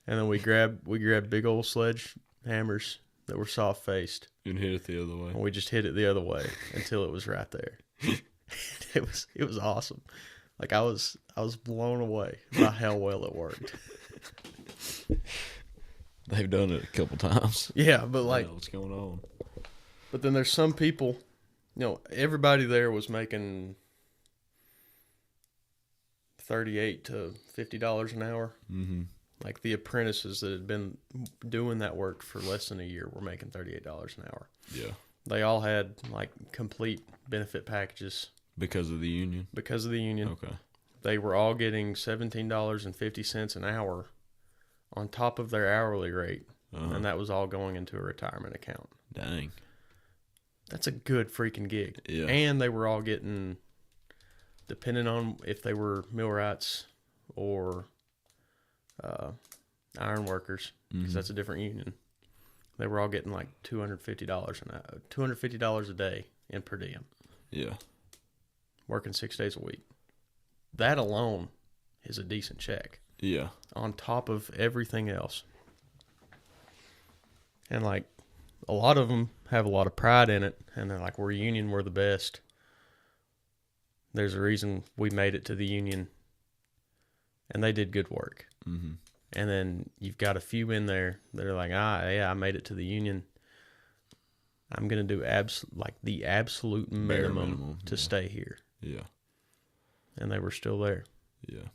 And then we grabbed big old sledge hammers that were soft faced. And hit it the other way. And we just hit it the other way until it was right there. It was awesome. Like I was blown away by how well it worked. They've done it a couple times. Yeah, but like, I know what's going on. But then there's some people, everybody there was making $38 to $50 an hour. Mm-hmm. Like the apprentices that had been doing that work for less than a year were making $38 an hour. Yeah. They all had like complete benefit packages. Because of the union? Because of the union. Okay. They were all getting $17.50 an hour on top of their hourly rate. And that was all going into a retirement account. Dang. That's a good freaking gig. Yeah. And they were all getting, depending on if they were millwrights or iron workers, because that's a different union, they were all getting like $250 a day in per diem. Yeah. Working 6 days a week. That alone is a decent check. Yeah. On top of everything else. And like, a lot of them have a lot of pride in it, and they're like, we're union, we're the best. There's a reason we made it to the union, and they did good work. Mm-hmm. And then you've got a few in there that are like, yeah, I made it to the union. I'm going to do the absolute minimum to stay here. Yeah. And they were still there. Yeah.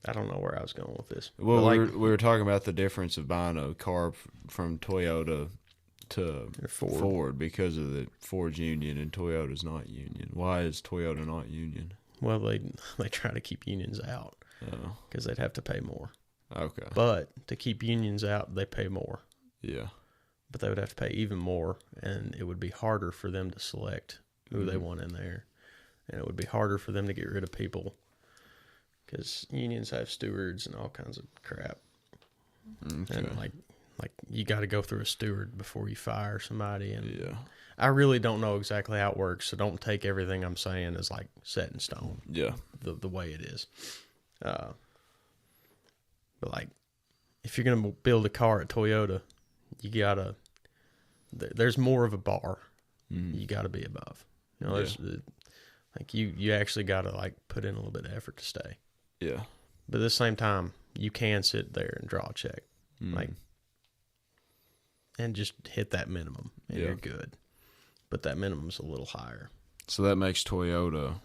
I don't know where I was going with this. Well, we were talking about the difference of buying a car from Toyota to Ford because of the Ford's union and Toyota's not union. Why is Toyota not union? Well, they try to keep unions out because they'd have to pay more. Okay. But to keep unions out, they pay more. Yeah. But they would have to pay even more, and it would be harder for them to select who they want in there. And it would be harder for them to get rid of people because unions have stewards and all kinds of crap. Okay. And like you got to go through a steward before you fire somebody. And yeah. I really don't know exactly how it works, so don't take everything I'm saying as like set in stone. Yeah. The way it is. But like, if you're gonna build a car at Toyota, you gotta. There's more of a bar you got to be above. You know, like you actually got to like put in a little bit of effort to stay. Yeah. But at the same time, you can sit there and draw a check, like, and just hit that minimum, and you're good. But that minimum's a little higher. So that makes Toyota.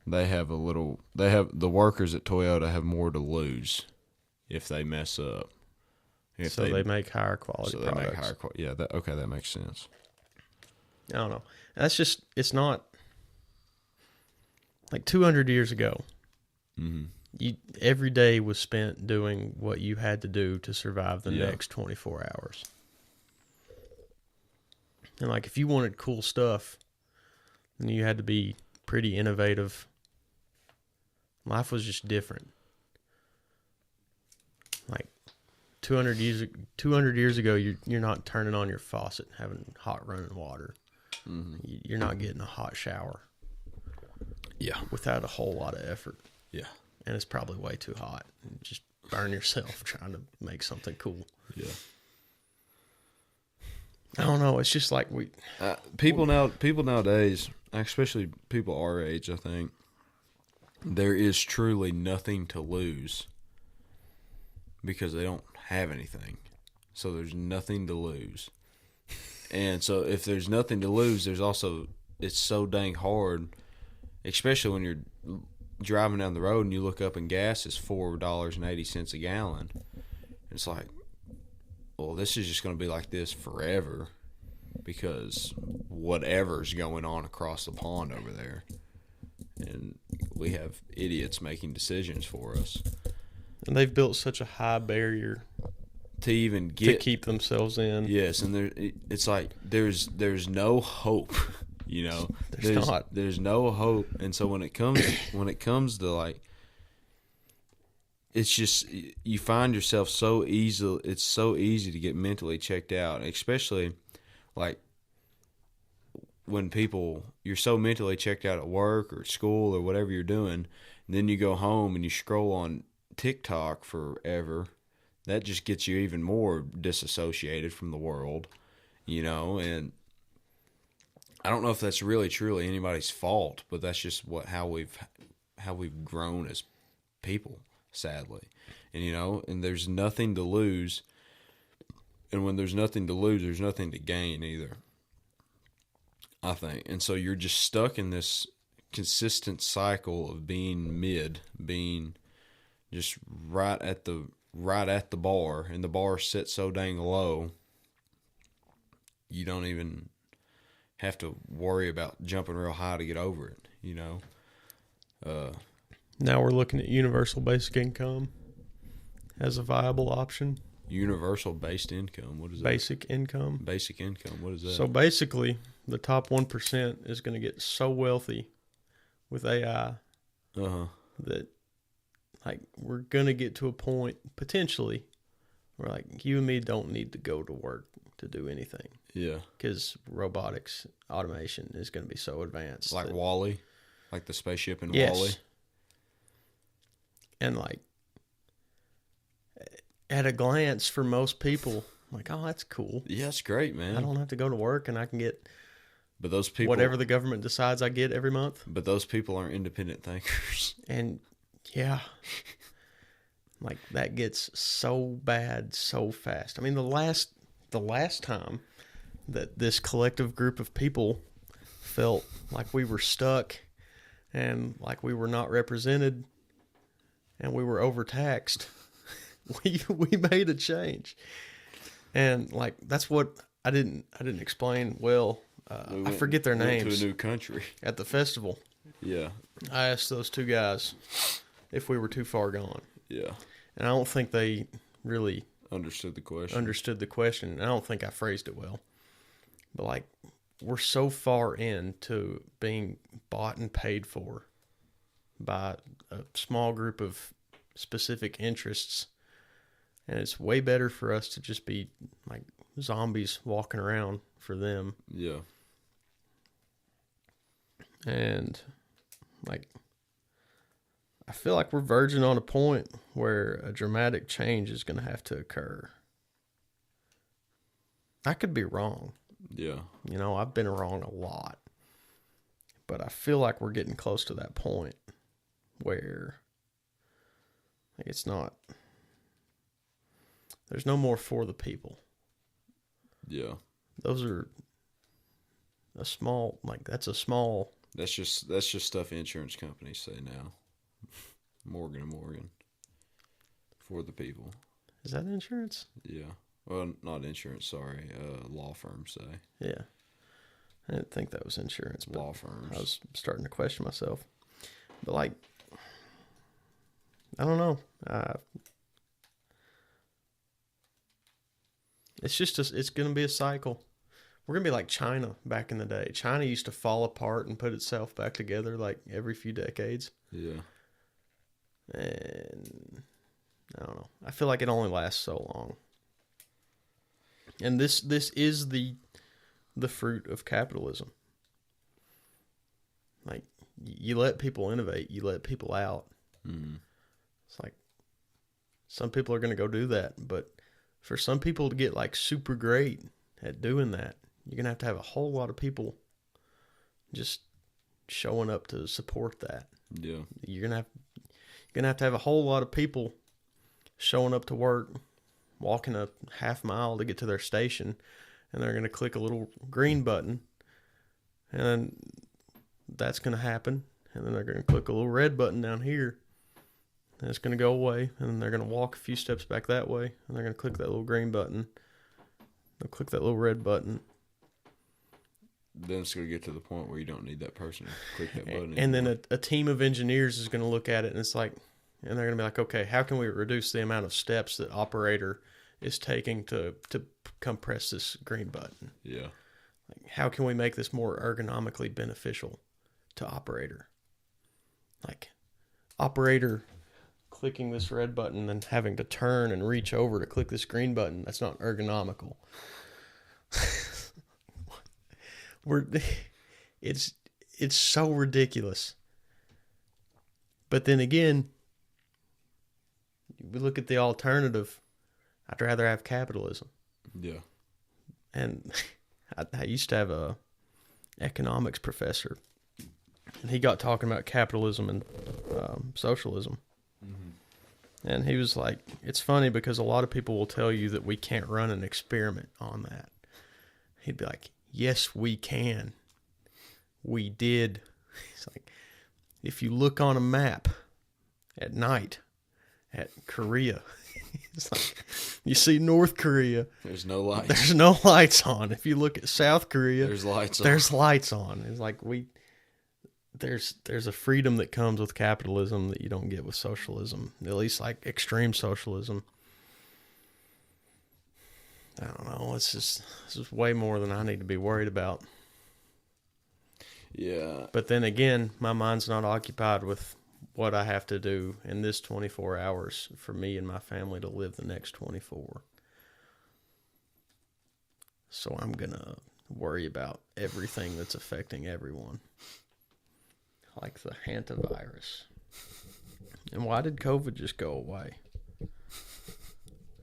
The workers at Toyota have more to lose if they mess up. They make higher quality products. They make higher quality. Yeah, that makes sense. I don't know. That's just, it's not, like 200 years ago, every day was spent doing what you had to do to survive the next 24 hours. And like, if you wanted cool stuff, then you had to be pretty innovative. Life was just different. Like 200 years ago, you're not turning on your faucet and having hot running water. You're not getting a hot shower. Yeah. Without a whole lot of effort. Yeah. And it's probably way too hot. You just burn yourself trying to make something cool. Yeah. I don't know. It's just like people nowadays, especially people our age, I think, there is truly nothing to lose because they don't have anything. So there's nothing to lose. And so if there's nothing to lose, it's so dang hard, especially when you're driving down the road and you look up and gas is $4.80 a gallon. It's like, well, this is just going to be like this forever because whatever's going on across the pond over there. And we have idiots making decisions for us. And they've built such a high barrier to even get to keep themselves in. Yes, and it's like there's no hope, you know. There's no hope, and so when it comes to like, it's just you find yourself so easy. It's so easy to get mentally checked out, especially like when you're so mentally checked out at work or school or whatever you're doing, and then you go home and you scroll on TikTok forever. That just gets you even more disassociated from the world, you know, and I don't know if that's really truly anybody's fault, but that's just how we've grown as people, sadly. And you know, and there's nothing to lose. And when there's nothing to lose, there's nothing to gain either, I think. And so you're just stuck in this consistent cycle of being just right at the bar, and the bar sits so dang low, you don't even have to worry about jumping real high to get over it, you know. Now we're looking at universal basic income as a viable option. Universal based income, what is that? Basic income. Basic income, what is that? So basically, the top 1% is going to get so wealthy with AI that like we're going to get to a point potentially where like you and me don't need to go to work to do anything. Yeah. Because robotics, automation is going to be so advanced. Like WALL-E? Like the spaceship in yes. WALL-E? And like at a glance for most people, like, oh, that's cool. Yeah, it's great, man. I don't have to go to work and I can get but those people, whatever the government decides I get every month. But those people aren't independent thinkers. And yeah, like that gets so bad so fast. I mean, the last time that this collective group of people felt like we were stuck and like we were not represented and we were overtaxed, we made a change. And like that's what I didn't explain well. I forget their names. Went to a new country at the festival. Yeah, I asked those two guys if we were too far gone. Yeah, and I don't think they really understood the question. I don't think I phrased it well. But like, we're so far into being bought and paid for by a small group of specific interests, and it's way better for us to just be like zombies walking around for them. Yeah. And like, I feel like we're verging on a point where a dramatic change is going to have to occur. I could be wrong. Yeah. You know, I've been wrong a lot. But I feel like we're getting close to that point where it's not, there's no more for the people. Yeah. Those are a small, like, that's a small. That's just stuff insurance companies say now. Morgan & Morgan. For the people. Is that insurance? Yeah. Well, not insurance, sorry. Law firms say. Yeah. I didn't think that was insurance. But law firms. I was starting to question myself. But, like, I don't know. It's just, it's going to be a cycle. We're going to be like China back in the day. China used to fall apart and put itself back together like every few decades. Yeah. And I don't know. I feel like it only lasts so long. And this is the fruit of capitalism. Like, you let people innovate, you let people out. Mm-hmm. It's like, some people are going to go do that, but for some people to get like super great at doing that, you're going to have a whole lot of people just showing up to support that. Yeah. You're going to have a whole lot of people showing up to work, walking a half mile to get to their station, and they're going to click a little green button, and then that's going to happen, and then they're going to click a little red button down here, and it's going to go away, and then they're going to walk a few steps back that way, and they're going to click that little green button. They'll click that little red button. Then it's going to get to the point where you don't need that person to click that button. And then a team of engineers is going to look at it, and it's like, and they're going to be like, okay, how can we reduce the amount of steps that operator is taking to compress this green button? Yeah. Like, how can we make this more ergonomically beneficial to operator? Like, operator clicking this red button and having to turn and reach over to click this green button, that's not ergonomical. It's so ridiculous. But then again, we look at the alternative. I'd rather have capitalism. Yeah. And I used to have a economics professor, and he got talking about capitalism and socialism. Mm-hmm. And he was like, it's funny because a lot of people will tell you that we can't run an experiment on that. He'd be like, yes, we can. We did. He's like, if you look on a map at night at Korea, it's like, you see North Korea. There's no lights. There's no lights on. If you look at South Korea, there's lights on. There's lights on. It's like there's a freedom that comes with capitalism that you don't get with socialism. At least like extreme socialism. I don't know. This is way more than I need to be worried about. Yeah. But then again, my mind's not occupied with what I have to do in this 24 hours for me and my family to live the next 24. So I'm going to worry about everything that's affecting everyone. Like the hantavirus. And why did COVID just go away?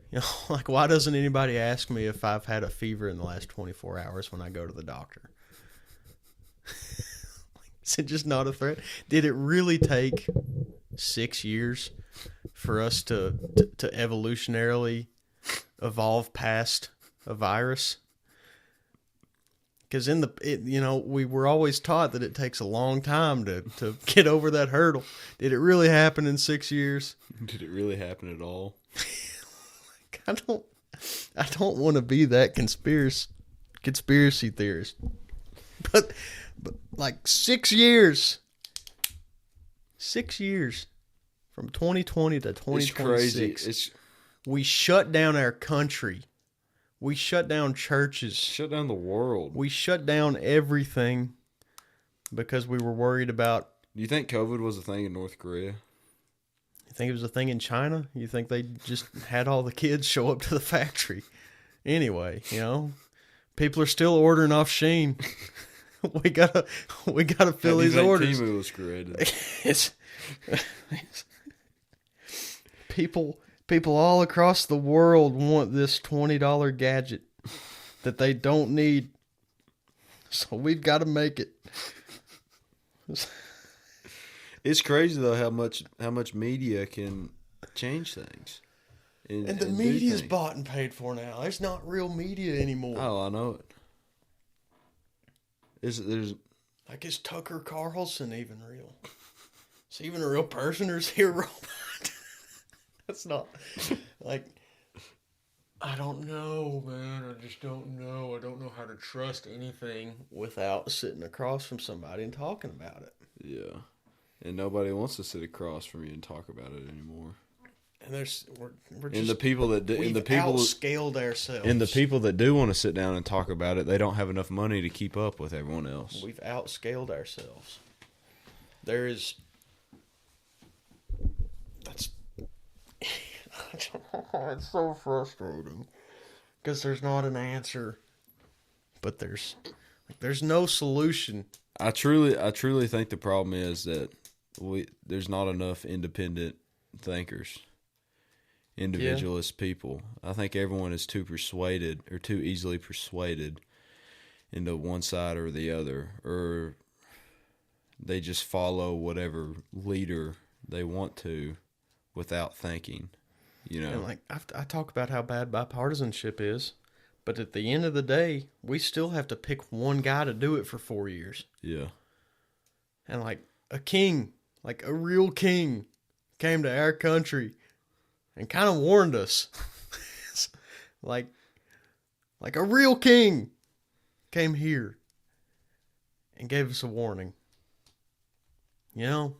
You know, like, why doesn't anybody ask me if I've had a fever in the last 24 hours when I go to the doctor? Is it just not a threat? Did it really take 6 years for us to evolutionarily evolve past a virus? Because we were always taught that it takes a long time to get over that hurdle. Did it really happen in 6 years? Did it really happen at all? I don't want to be that conspiracy theorist. But like 6 years. 6 years. From 2020 to 2026. It's crazy. We shut down our country. We shut down churches. Shut down the world. We shut down everything because we were worried about... Do you think COVID was a thing in North Korea? You think it was a thing in China? You think they just had all the kids show up to the factory? Anyway, people are still ordering off Shein. we gotta fill these orders. Temu was created. it's people all across the world want this $20 gadget that they don't need So we've got to make it. It's crazy though how much media can change things. And the media's bought and paid for now. There's not real media anymore. Oh, I know it. There's like, is Tucker Carlson even real? Is he even a real person, or is he a robot? That's not like, I don't know, man. I just don't know. I don't know how to trust anything without sitting across from somebody and talking about it. Yeah, and nobody wants to sit across from you and talk about it anymore. And we're just, and the people that we've outscaled ourselves. And the people that do want to sit down and talk about it, they don't have enough money to keep up with everyone else. We've outscaled ourselves. That's it's so frustrating because there's not an answer, but there's no solution. I truly think the problem is that there's not enough independent thinkers. Individualist people. I think everyone is too easily persuaded into one side or the other, or they just follow whatever leader they want to without thinking, And like I talk about how bad bipartisanship is, but at the end of the day, we still have to pick one guy to do it for 4 years. Yeah. And like a king, like a real king, came to our country and kind of warned us. like a real king came here and gave us a warning. Who?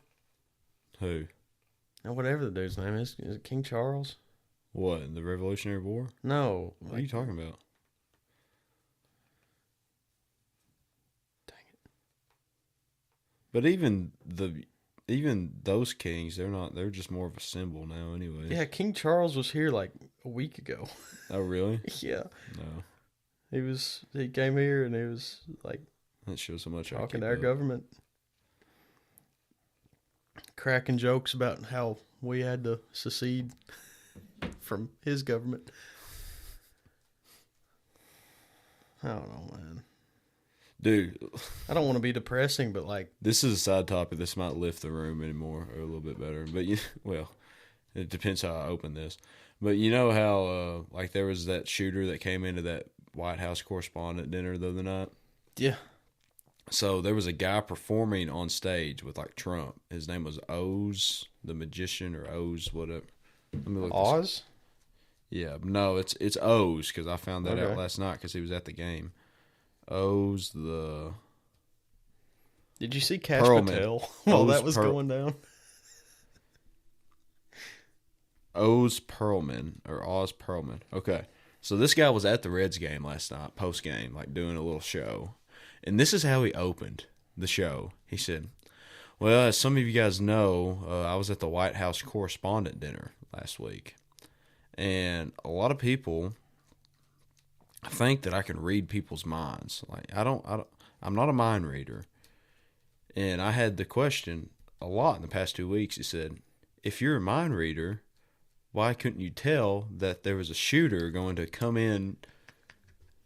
And whatever the dude's name is it King Charles? What, the Revolutionary War? No. What are you talking about? Dang it. But even those kings, they're just more of a symbol now anyway. Yeah, King Charles was here like a week ago. Oh, really? Yeah. No. He came here and he was like, that shows so much talking to our government, cracking jokes about how we had to secede from his government. I don't know, man. Dude, I don't want to be depressing, but like, this is a side topic. This might lift the room anymore or a little bit better. But it depends how I open this. But you know how like there was that shooter that came into that White House correspondent dinner the other night? Yeah. So there was a guy performing on stage with like Trump. His name was Oz, the magician, or Oz, whatever. Let me look. Oz? Yeah, no, it's Oz, because I found that out last night because he was at the game. Oz the. Did you see Cash Patel while that was going down? Oz Perlman. Okay. So this guy was at the Reds game last night, post game, like doing a little show. And this is how he opened the show. He said, well, as some of you guys know, I was at the White House correspondent dinner last week. And a lot of people think that I can read people's minds. Like I'm not a mind reader. And I had the question a lot in the past 2 weeks. He said, if you're a mind reader, why couldn't you tell that there was a shooter going to come in?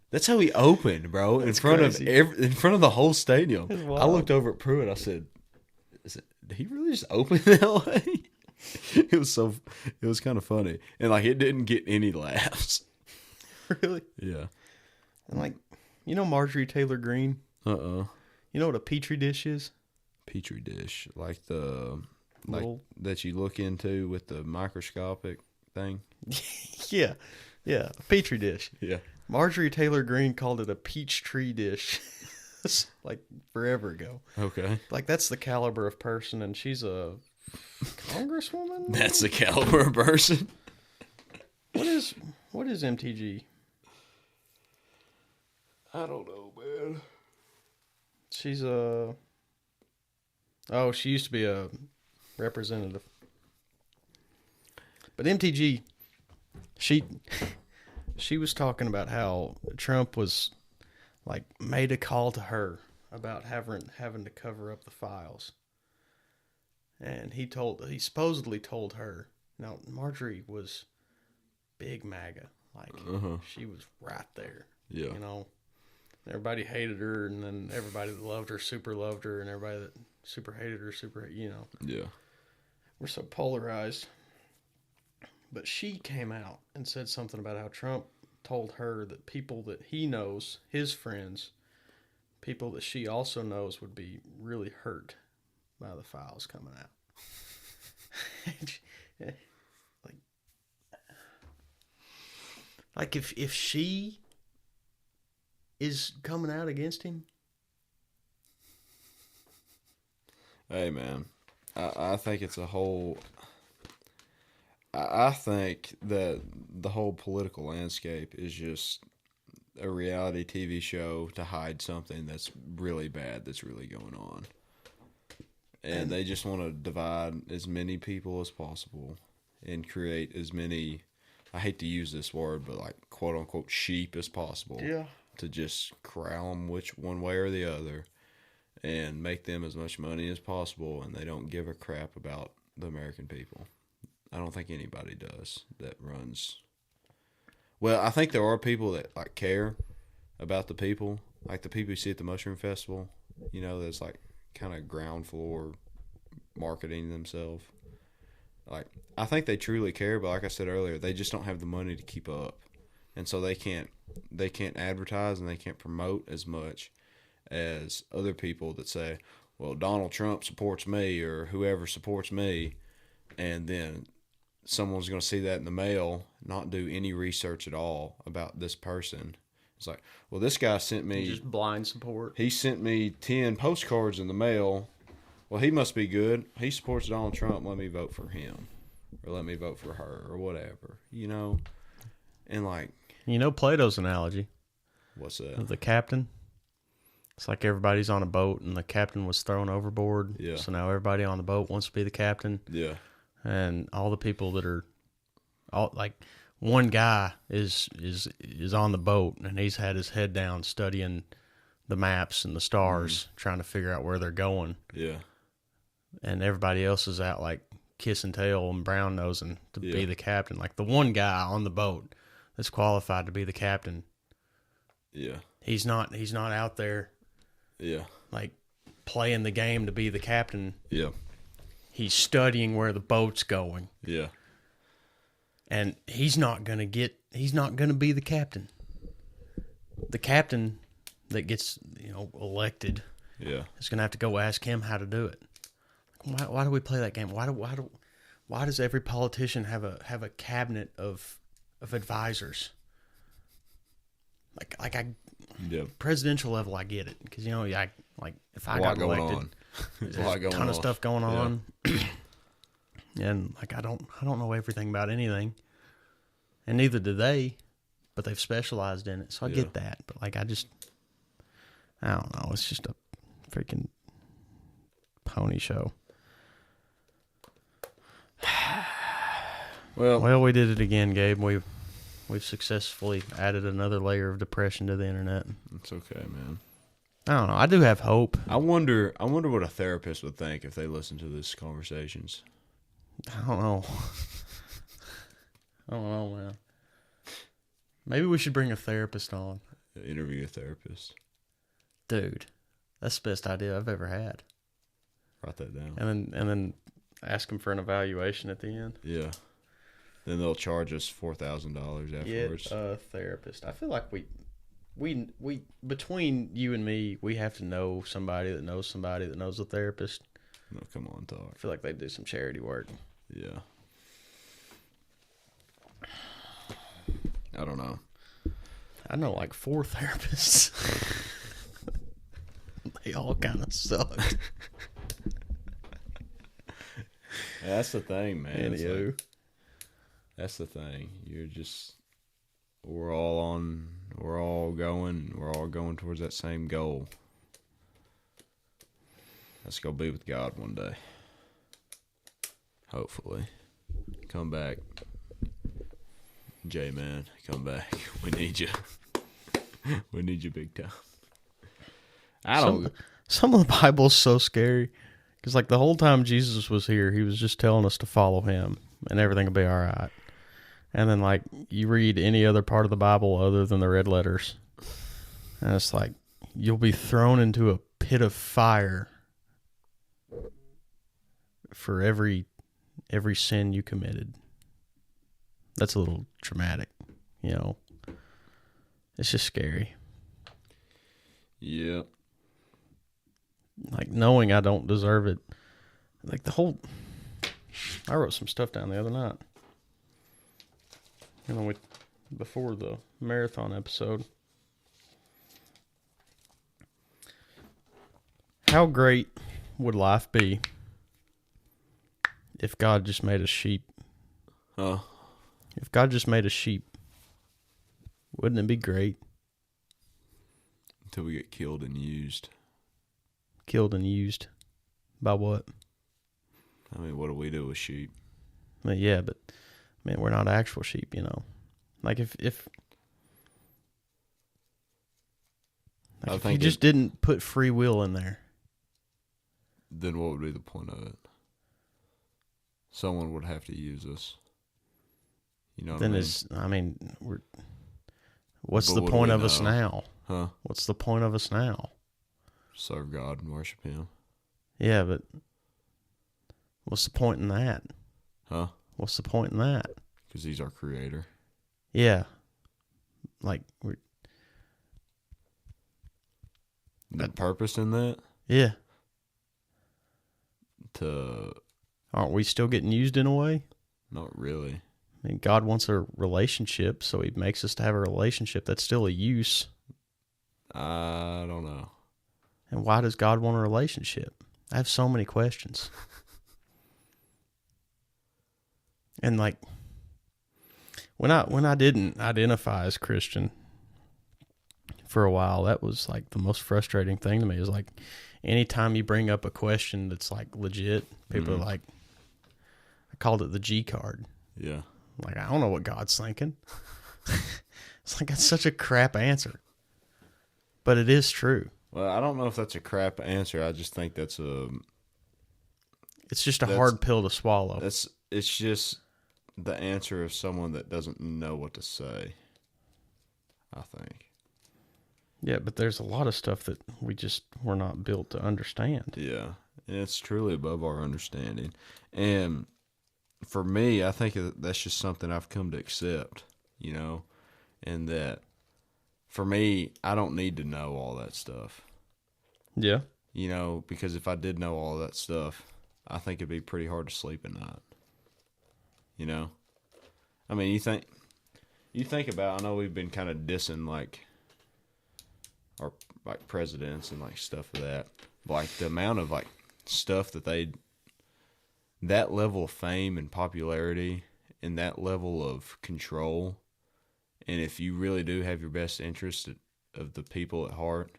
That's how he opened, bro, in front of the whole stadium. I looked over at Pruitt. I said, did he really just open that way? It was kind of funny. And like, it didn't get any laughs. Really? Yeah. And like, Marjorie Taylor Greene? You know what a Petri dish is? Petri dish. Like that you look into with the microscopic thing? Yeah. Yeah. A Petri dish. Yeah. Marjorie Taylor Greene called it a peach tree dish. Like forever ago. Okay. Like that's the caliber of person, and she's a congresswoman? That's the caliber of person. What is MTG? I don't know, man. She's she used to be a representative. But MTG, she was talking about how Trump was like made a call to her about having to cover up the files. And he supposedly told her. Now Marjorie was big MAGA. Like she was right there. Yeah. Everybody hated her, and then everybody that loved her, and everybody that super hated her, Yeah. We're so polarized. But she came out and said something about how Trump told her that people that he knows, his friends, people that she also knows would be really hurt by the files coming out. like if she is coming out against him. Hey, man, I think it's a whole... I think that the whole political landscape is just a reality TV show to hide something that's really bad that's really going on. And they just want to divide as many people as possible and create as many, I hate to use this word, but like quote-unquote sheep as possible. Yeah. To just corral them one way or the other and make them as much money as possible, and they don't give a crap about the American people. I don't think anybody does that runs. Well, I think there are people that like care about the people, like the people you see at the Mushroom Festival. That's like kind of ground floor marketing themselves. Like, I think they truly care, but like I said earlier, they just don't have the money to keep up, and so they can't advertise and they can't promote as much as other people that say, "Well, Donald Trump supports me," or whoever supports me, and then someone's going to see that in the mail, not do any research at all about this person. It's like, well, this guy sent me... Just blind support. He sent me 10 postcards in the mail. Well, he must be good. He supports Donald Trump. Let me vote for him. Or let me vote for her. Or whatever. And like... Plato's analogy. What's that? Of the captain. It's like everybody's on a boat and the captain was thrown overboard. Yeah. So now everybody on the boat wants to be the captain. Yeah. And all the people that are, one guy is on the boat and he's had his head down studying the maps and the stars, trying to figure out where they're going. Yeah. And everybody else is out like kissing tail and brown nosing to be the captain. Like the one guy on the boat that's qualified to be the captain. Yeah. He's not out there. Yeah. Like playing the game to be the captain. Yeah. He's studying where the boat's going. Yeah. And he's not going to be the captain. The captain that gets, elected is going to have to go ask him how to do it. Why do we play that game? Why does every politician have a cabinet of advisors? Presidential level, I get it. Because, if I got elected... There's a ton of stuff going on, and I don't know everything about anything, and neither do they, but they've specialized in it, so I get that. But I don't know. It's just a freaking pony show. Well, we did it again, Gabe. We've successfully added another layer of depression to the internet. It's okay, man. I don't know. I do have hope. I wonder what a therapist would think if they listened to these conversations. I don't know. Man. Maybe we should bring a therapist on. Interview a therapist. Dude, that's the best idea I've ever had. Write that down. And then ask them for an evaluation at the end. Yeah. Then they'll charge us $4,000 afterwards. Get a therapist. I feel like we between you and me, we have to know somebody that knows a therapist. No, come on, talk. I feel like they do some charity work. Yeah. I don't know. I know like 4 therapists. They all kind of suck. That's the thing, man. That's the thing. We're all going towards that same goal. Let's go be with God one day. Hopefully. Come back. J-Man, come back. We need you. We need you big time. Some of the Bible's so scary. Because the whole time Jesus was here, he was just telling us to follow him and everything will be all right. And then you read any other part of the Bible other than the red letters. And it's like, you'll be thrown into a pit of fire for every sin you committed. That's a little dramatic, you know. It's just scary. Yeah. Like, knowing I don't deserve it. Like, I wrote some stuff down the other night. You know, before the marathon episode. How great would life be if God just made us sheep? If God just made us sheep, wouldn't it be great? Until we get killed and used. Killed and used by what? I mean, what do we do with sheep? But man, we're not actual sheep, you know. Like if you just didn't put free will in there, then what would be the point of it? Someone would have to use us. You know what I mean? What's the point of us now? Huh? What's the point of us now? Serve God and worship Him. Yeah, but what's the point in that? Huh? What's the point in that? Because He's our creator. Yeah. Like, the purpose in that? Yeah. Aren't we still getting used in a way? Not really. I mean, God wants a relationship, so He makes us to have a relationship. That's still a use. I don't know. And why does God want a relationship? I have so many questions. And like, when I didn't identify as Christian for a while, that was like the most frustrating thing to me. Is like, anytime you bring up a question that's like legit, people are like, I called it the G card. Yeah. Like, I don't know what God's thinking. It's like, that's such a crap answer. But it is true. Well, I don't know if that's a crap answer. I just think it's just a hard pill to swallow. It's just the answer of someone that doesn't know what to say, I think. Yeah, but there's a lot of stuff that we're not built to understand. Yeah, and it's truly above our understanding. And for me, I think that's just something I've come to accept, you know, and that for me, I don't need to know all that stuff. Yeah. You know, because if I did know all that stuff, I think it'd be pretty hard to sleep at night. You know? I mean, you think about, I know we've been kind of dissing, like, our, like, presidents and, like, stuff of that. But, like, the amount of, like, stuff that level of fame and popularity and that level of control, and if you really do have your best interest of the people at heart,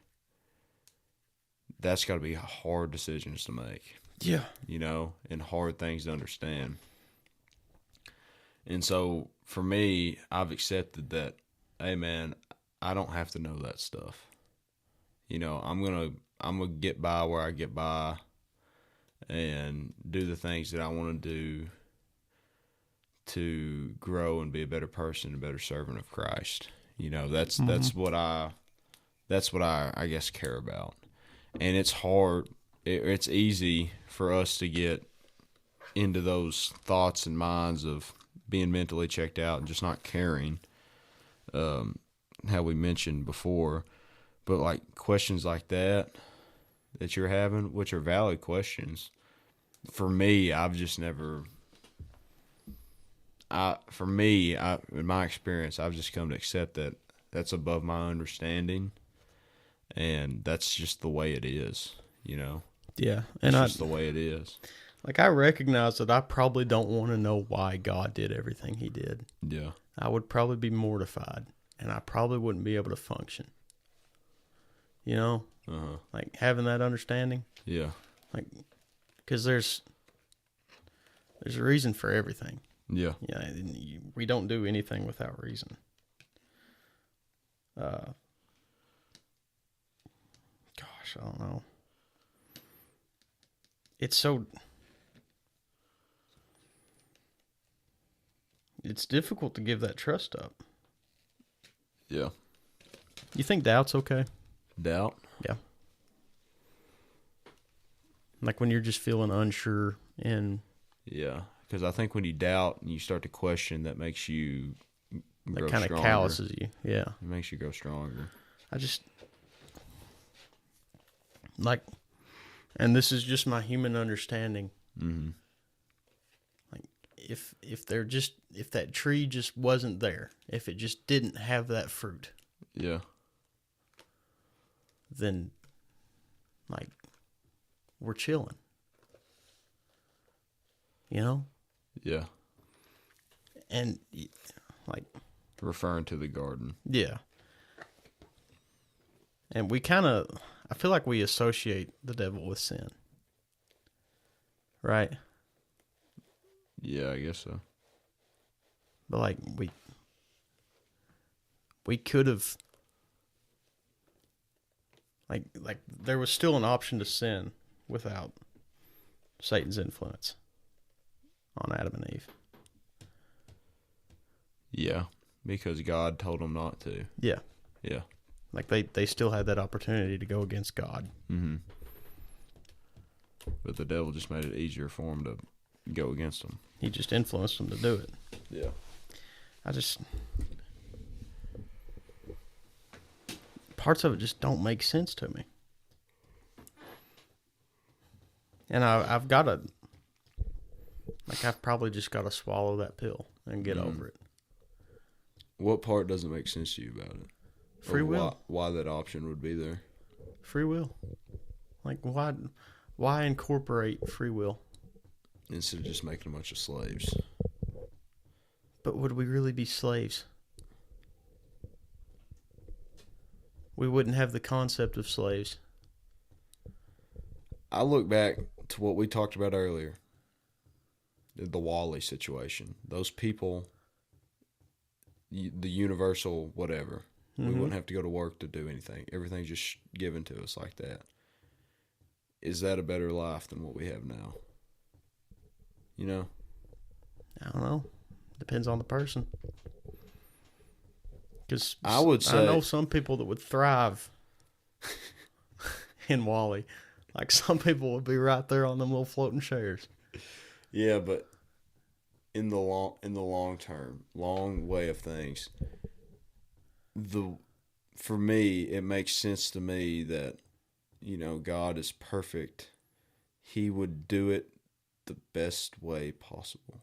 that's got to be hard decisions to make. Yeah. You know, and hard things to understand. And so, for me, I've accepted that, hey, man, I don't have to know that stuff. You know, I'm gonna get by where I get by and do the things that I want to do to grow and be a better person, a better servant of Christ. You know, that's what I guess care about. And it's hard. It's easy for us to get into those thoughts and minds of being mentally checked out and just not caring, how we mentioned before. But like questions like that you're having, which are valid questions, for me, I've just never. In my experience, I've just come to accept that that's above my understanding, and that's just the way it is, you know? Yeah. And it's just the way it is. Like, I recognize that I probably don't want to know why God did everything He did. Yeah. I would probably be mortified, and I probably wouldn't be able to function. You know? Uh-huh. Like, having that understanding. Yeah. Like, because there's a reason for everything. Yeah. Yeah, we don't do anything without reason. Gosh, I don't know. It's difficult to give that trust up. Yeah. You think doubt's okay? Doubt? Yeah. Like when you're just feeling unsure and... Yeah, because I think when you doubt and you start to question, that makes you grow kind stronger. of calluses you. Yeah. It makes you grow stronger. I just... Like... And this is just my human understanding. Mm-hmm. Like, if that tree just wasn't there, if it just didn't have that fruit, yeah, then, like, we're chilling. You know? Yeah. And, like... Referring to the garden. Yeah. And we kind of... I feel like we associate the devil with sin. Right? Yeah, I guess so. But like we could have like there was still an option to sin without Satan's influence on Adam and Eve. Yeah, because God told them not to. Yeah. Yeah. Like they still had that opportunity to go against God. Mm-hmm. But the devil just made it easier for him to go against them. He just influenced them to do it. Yeah. Parts of it just don't make sense to me. And I've probably just got to swallow that pill and get over it. What part doesn't make sense to you about it? Free will. Why that option would be there? Free will. Like, why incorporate free will? Instead of just making a bunch of slaves. But would we really be slaves? We wouldn't have the concept of slaves. I look back to what we talked about earlier. The Wall-E situation. Those people, the universal whatever. We wouldn't have to go to work to do anything. Everything's just given to us like that. Is that a better life than what we have now? You know? I don't know. Depends on the person. Because I know some people that would thrive in Wall-E. Like some people would be right there on them little floating chairs. Yeah, but in the long term, long way of things, for me, it makes sense to me that, you know, God is perfect. He would do it the best way possible.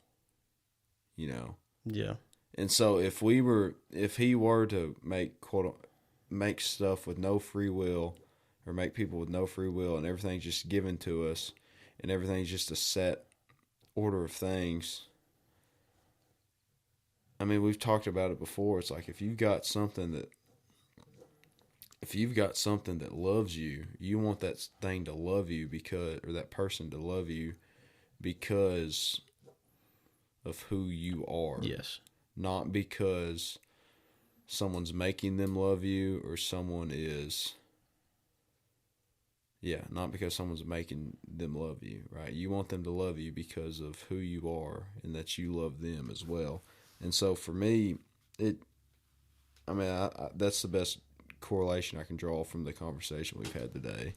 You know? Yeah. And so if he were to make stuff with no free will, or make people with no free will, and everything's just given to us, and everything's just a set order of things. I mean, we've talked about it before. It's like if you've got something that loves you, you want that thing to love you or that person to love you because of who you are. Yes. Not because someone's making them love you or not because someone's making them love you, right? You want them to love you because of who you are and that you love them as well. And so for me, that's the best correlation I can draw from the conversation we've had today.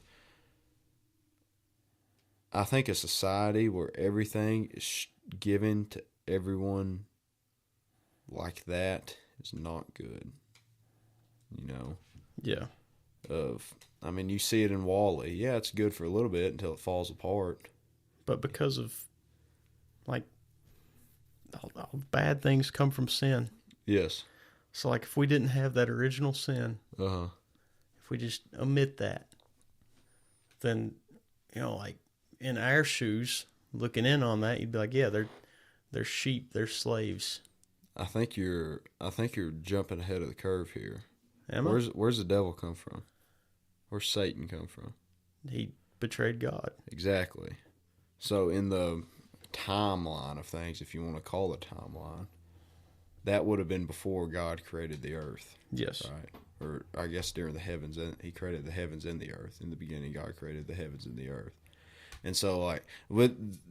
I think a society where everything is given to everyone like that is not good. You know? Yeah. You see it in Wall-E. Yeah, it's good for a little bit until it falls apart. But because of, like, all bad things come from sin. Yes. So, like, if we didn't have that original sin, if we just omit that, then, you know, like, in our shoes, looking in on that, you'd be like, yeah, they're sheep, they're slaves. I think you're jumping ahead of the curve here. Am I? Where's the devil come from? Where's Satan come from? He betrayed God. Exactly. So in the timeline of things, if you want to call it a timeline, that would have been before God created the earth. Yes. Right. Or I guess during the heavens, and he created the heavens and the earth. In the beginning, God created the heavens and the earth. And so, like,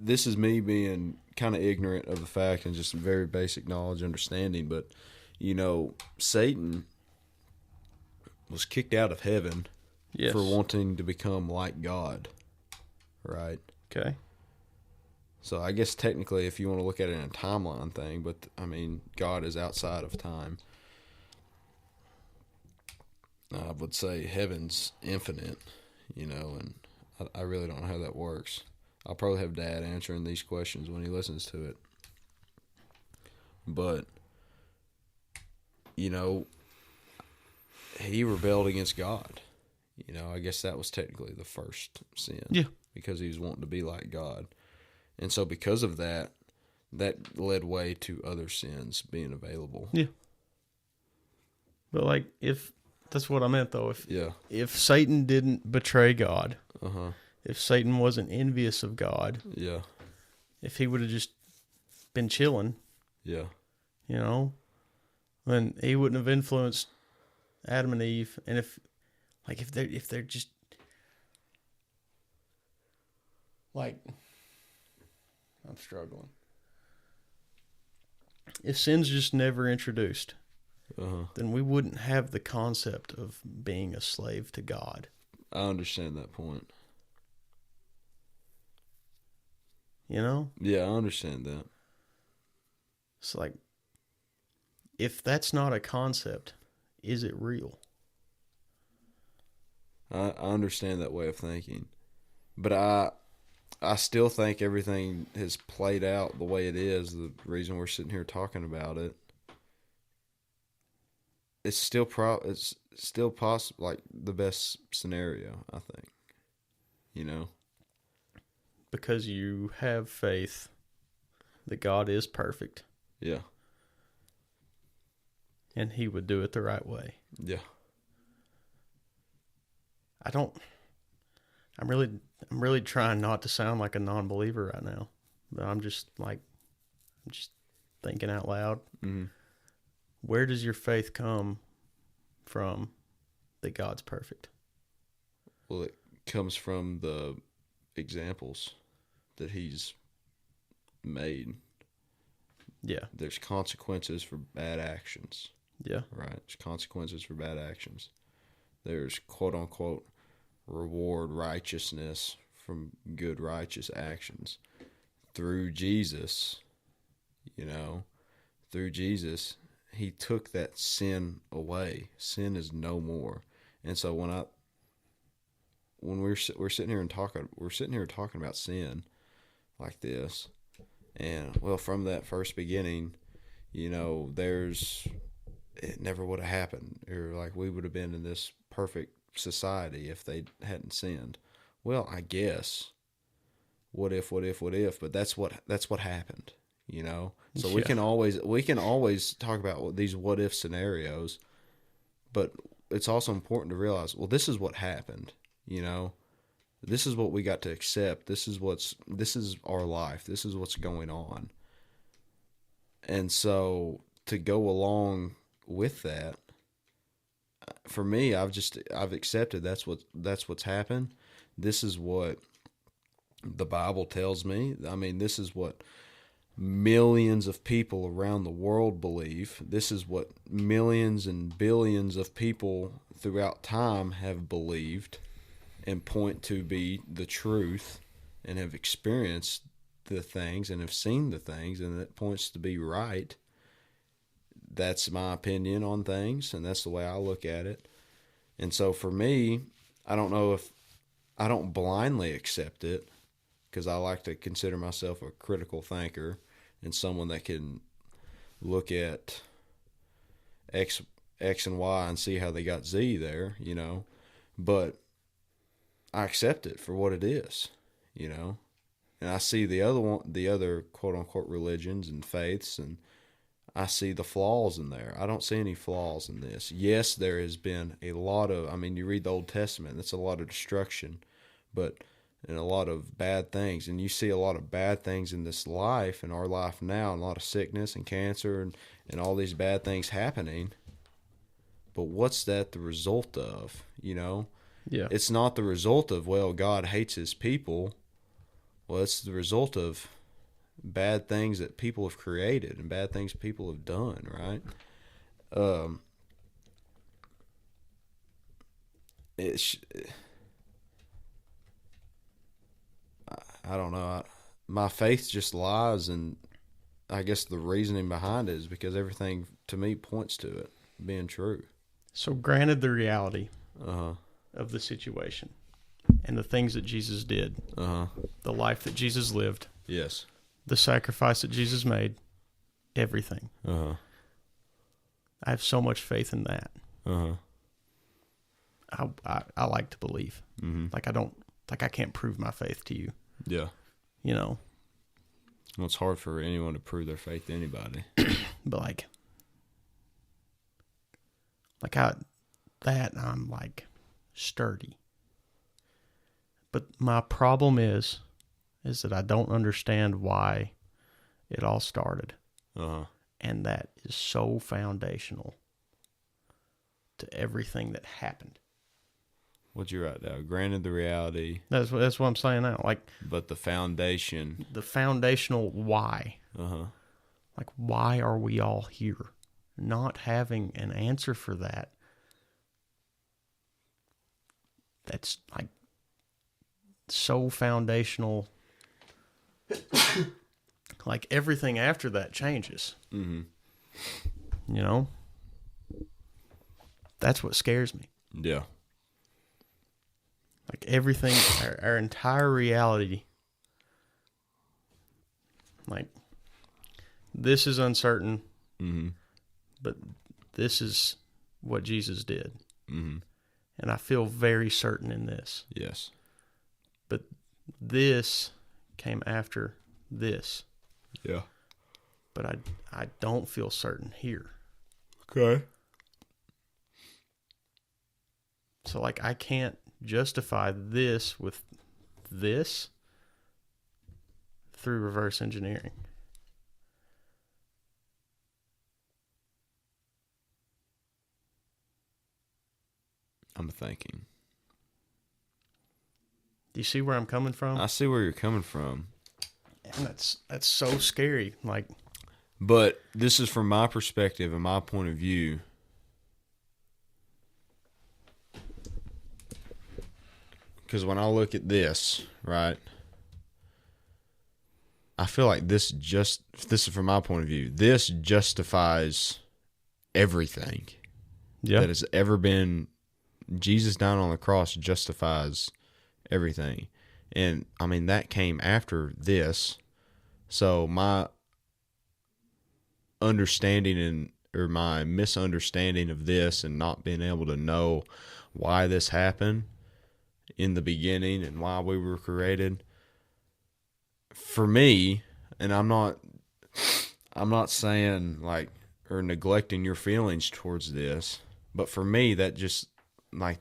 this is me being kind of ignorant of the fact and just very basic knowledge, understanding. But, you know, Satan was kicked out of heaven Yes. for wanting to become like God, right? Okay. So I guess technically, if you want to look at it in a timeline thing, but I mean, God is outside of time. I would say heaven's infinite, and I really don't know how that works. I'll probably have Dad answering these questions when he listens to it. But, he rebelled against God. I guess that was technically the first sin. Yeah. Because he was wanting to be like God. And so because of that led way to other sins being available. Yeah. But like, if that's what I meant though, if Satan didn't betray God, if Satan wasn't envious of God, if he would have just been chilling, then he wouldn't have influenced Adam and Eve. And if they're just like, I'm struggling. If sin's just never introduced, then we wouldn't have the concept of being a slave to God. I understand that point. Yeah, I understand that. It's like, if that's not a concept, is it real? I understand that way of thinking. But I still think everything has played out the way it is. The reason we're sitting here talking about it, it's still possible, like the best scenario, I think. Because you have faith that God is perfect. Yeah. And he would do it the right way. Yeah. I'm really trying not to sound like a non-believer right now, but I'm just thinking out loud. Mm-hmm. Where does your faith come from that God's perfect? Well, it comes from the examples that he's made. Yeah. There's consequences for bad actions. Yeah. Right. There's consequences for bad actions. There's quote unquote reward righteousness from good righteous actions. Through Jesus, he took that sin away. Sin is no more. And so when we're sitting here talking about sin like this, and well, from that first beginning, it never would have happened, or like we would have been in this perfect society if they hadn't sinned. Well, I guess what if, but that's what happened, So we can always talk about these what if scenarios, but it's also important to realize, well, this is what happened, This is what we got to accept. This is our life. This is what's going on. And so to go along with that, for me, I've accepted that's what's happened. This is what the Bible tells me. I mean, this is what millions of people around the world believe. This is what millions and billions of people throughout time have believed and point to be the truth, and have experienced the things and have seen the things, and it points to be right. That's my opinion on things, and that's the way I look at it. And so for me, I don't blindly accept it, because I like to consider myself a critical thinker and someone that can look at X and Y and see how they got Z there, But I accept it for what it is, And I see the other quote unquote religions and faiths, and I see the flaws in there. I don't see any flaws in this. Yes, there has been a lot of, you read the Old Testament, that's a lot of destruction, and a lot of bad things. And you see a lot of bad things in this life, in our life now, and a lot of sickness and cancer and all these bad things happening. But what's that the result of, Yeah. It's not the result of, well, God hates his people. Well, it's the result of bad things that people have created and bad things people have done, right? I don't know. My faith just lies, and I guess the reasoning behind it is because everything to me points to it being true. So granted the reality Uh-huh. of the situation and the things that Jesus did, Uh-huh. the life that Jesus lived, Yes. the sacrifice that Jesus made, everything. Uh-huh. I have so much faith in that. Uh-huh. I like to believe. Mm-hmm. I can't prove my faith to you. Yeah. You know. Well, it's hard for anyone to prove their faith to anybody. But I'm like sturdy. But my problem is that I don't understand why it all started. Uh-huh. And that is so foundational to everything that happened. What you write down? Granted the reality. That's what I'm saying now. Like, but the foundation. The foundational why. Uh-huh. Like, why are we all here? Not having an answer for that. That's like so foundational. Like everything after that changes. Mm-hmm. You know? That's what scares me. Yeah. Like everything, our entire reality, like, this is uncertain, mm-hmm. but this is what Jesus did. Mm-hmm. And I feel very certain in this. Yes. But this came after this. Yeah. But I don't feel certain here. Okay. So, like, I can't justify this with this through reverse engineering. I'm thinking. Do you see where I'm coming from? I see where you're coming from. And that's so scary. Like, but this is from my perspective and my point of view. Because when I look at this, right, I feel like this is from my point of view, this justifies everything that has ever been. Jesus dying on the cross justifies everything. And, I mean, that came after this. So my understanding or my misunderstanding of this and not being able to know why this happened in the beginning and why we were created, for me, and I'm not saying like or neglecting your feelings towards this, but for me that just like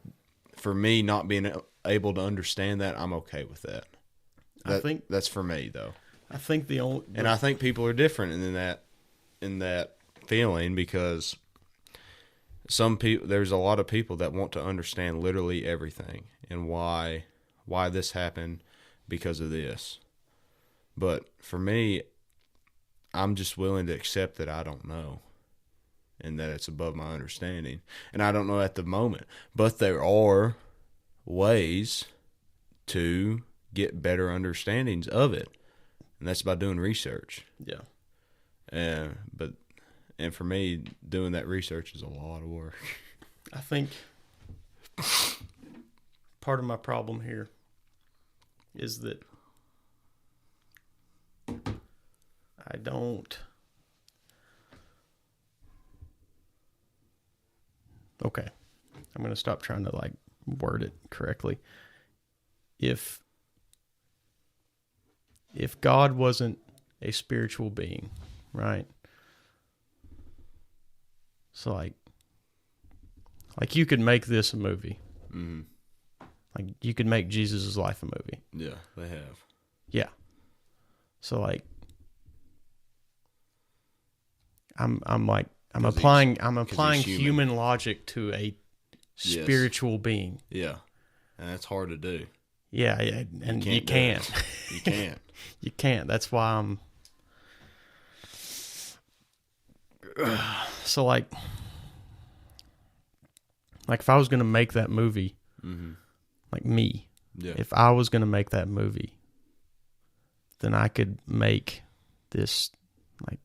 for me not being able to understand that, I'm okay with that. I think that's for me though. I think and I think people are different in that feeling, because some people, there's a lot of people that want to understand literally everything and why this happened because of this. But for me, I'm just willing to accept that I don't know and that it's above my understanding. And I don't know at the moment, but there are ways to get better understandings of it. And that's by doing research. Yeah. And for me, doing that research is a lot of work. I think part of my problem here is that I don't. Okay. I'm going to stop trying to like word it correctly. If God wasn't a spiritual being, right? So like you could make this a movie. Mm-hmm. Like you could make Jesus' life a movie. Yeah, they have. Yeah. So like I'm applying human logic to a spiritual being. Yeah. And that's hard to do. Yeah, and you can't. You can't. You can't. That's why I'm so like if I was going to make that movie, Mm-hmm. Like me. Yeah. If I was going to make that movie, then I could make this like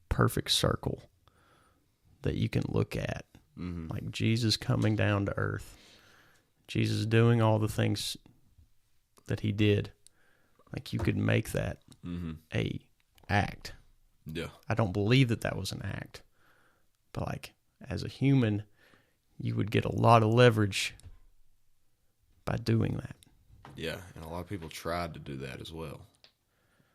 perfect circle that you can look at. Mm-hmm. Like Jesus coming down to earth. Jesus doing all the things that he did. Like you could make that a act. Yeah. I don't believe that was an act. But like as a human, you would get a lot of leverage by doing that. Yeah, and a lot of people tried to do that as well.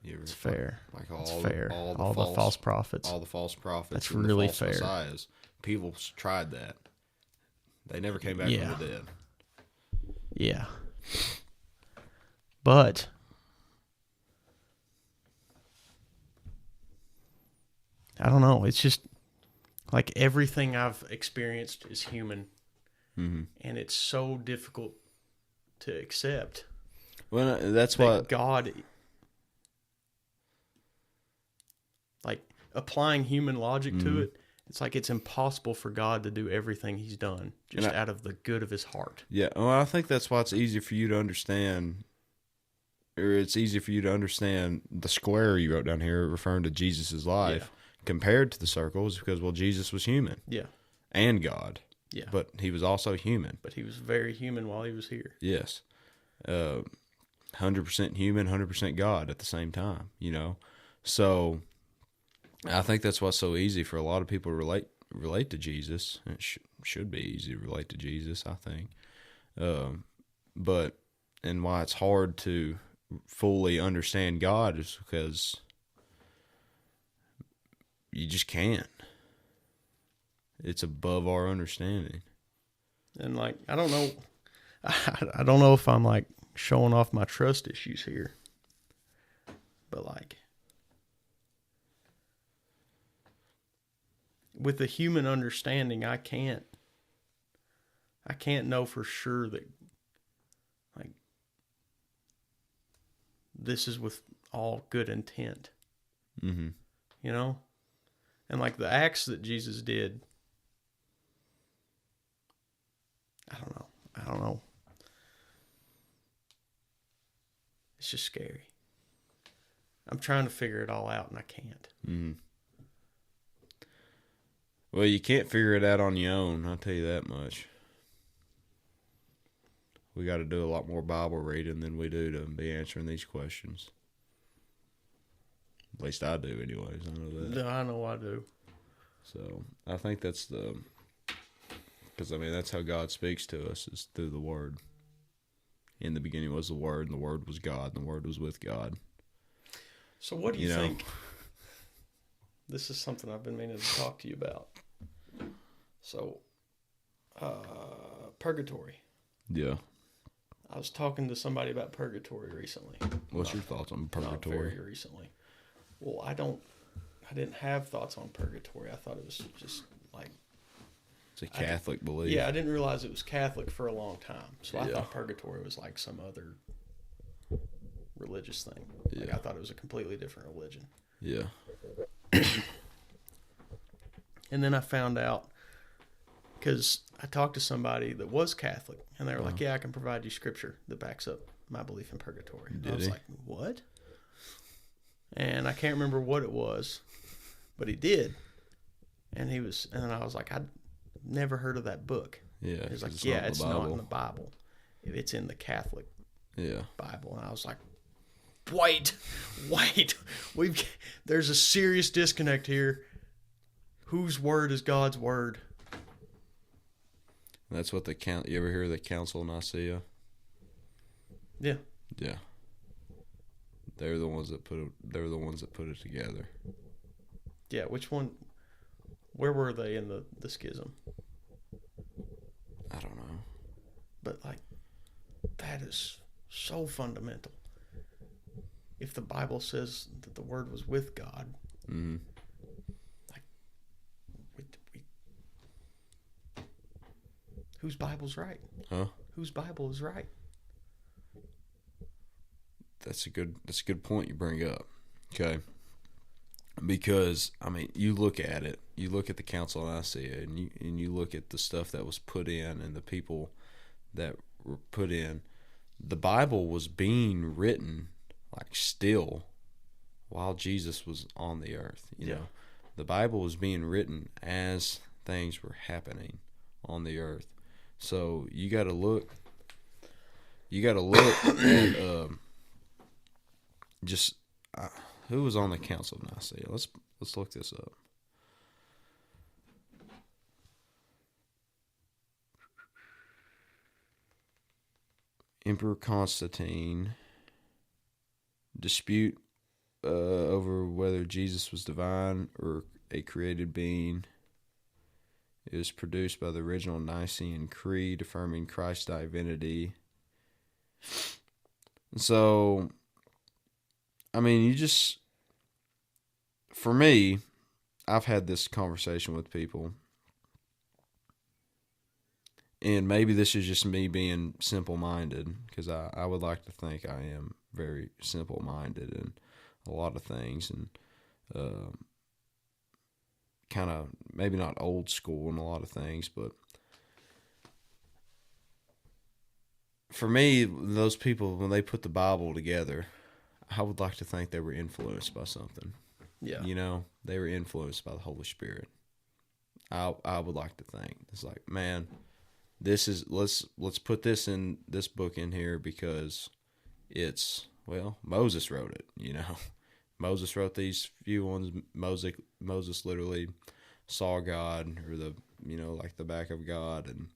It's fair. Like it's fair. All the false prophets. All the false prophets. That's and really the false fair. messiahs. People tried that. They never came back from the dead. Yeah. But I don't know. It's just like everything I've experienced is human. Mm-hmm. And it's so difficult to accept. Well, that's that why God, like applying human logic to it, it's like it's impossible for God to do everything he's done just out of the good of his heart. Yeah, well, I think that's why it's easy for you to understand, or it's easy for you to understand the square you wrote down here referring to Jesus' life compared to the circles because, well, Jesus was human. Yeah. And God. Yeah. But he was also human. But he was very human while he was here. Yes. 100% human, 100% God at the same time, you know? So I think that's what's so easy for a lot of people to relate to Jesus. It should be easy to relate to Jesus, I think. But why it's hard to fully understand God is because you just can't. It's above our understanding. And like, I don't know. I don't know if I'm like showing off my trust issues here. But like, with the human understanding, I can't know for sure that like this is with all good intent. Mm-hmm. You know? And like the acts that Jesus did, I don't know. It's just scary. I'm trying to figure it all out and I can't. Mm-hmm. Well, you can't figure it out on your own, I'll tell you that much. We got to do a lot more Bible reading than we do to be answering these questions. At least I do anyways, I know that. No, I know I do. So, I think that's because, I mean, that's how God speaks to us, is through the Word. In the beginning was the Word, and the Word was God, and the Word was with God. So what do you think? This is something I've been meaning to talk to you about. So, purgatory. Yeah. I was talking to somebody about purgatory recently. What's your thoughts on purgatory? Not very recently. Well, I didn't have thoughts on purgatory. I thought it was just like... It's a Catholic belief. Yeah, I didn't realize it was Catholic for a long time. So I thought purgatory was like some other religious thing. Like I thought it was a completely different religion. Yeah. And then I found out, because I talked to somebody that was Catholic, and they were like, yeah, I can provide you scripture that backs up my belief in purgatory. And I was like, what? And I can't remember what it was, but he did. And I was like, I'd never heard of that book. Yeah. He's like, yeah, it's not in the Bible. It's in the Catholic Bible. And I was like, wait, there's a serious disconnect here. Whose word is God's word? That's what you ever hear of the Council of Nicaea? Yeah. Yeah. They're the ones that put it together. Yeah, which one? Where were they in the schism? I don't know. But like, that is so fundamental. If the Bible says that the Word was with God, like, whose Bible's right? Huh? Whose Bible is right? That's a good point you bring up. Okay. Because, I mean, you look at it. You look at the Council of Nicaea, and you look at the stuff that was put in and the people that were put in, the Bible was being written like still while Jesus was on the earth. You know, the Bible was being written as things were happening on the earth. So you got to look. You got to look at just who was on the Council of Nicaea. Let's look this up. Emperor Constantine. Dispute over whether Jesus was divine or a created being. It was produced by the original Nicene Creed, affirming Christ's divinity. So, I mean, for me, I've had this conversation with people, and maybe this is just me being simple-minded, because I would like to think I am very simple-minded in a lot of things, and kind of maybe not old school in a lot of things, but for me, those people, when they put the Bible together, I would like to think they were influenced by something. Yeah. You know, they were influenced by the Holy Spirit. I would like to think. It's like, man, this is let's put this in this book in here because it's, well, Moses wrote it, you know. Moses wrote these few ones. Moses literally saw God, or like the back of God, and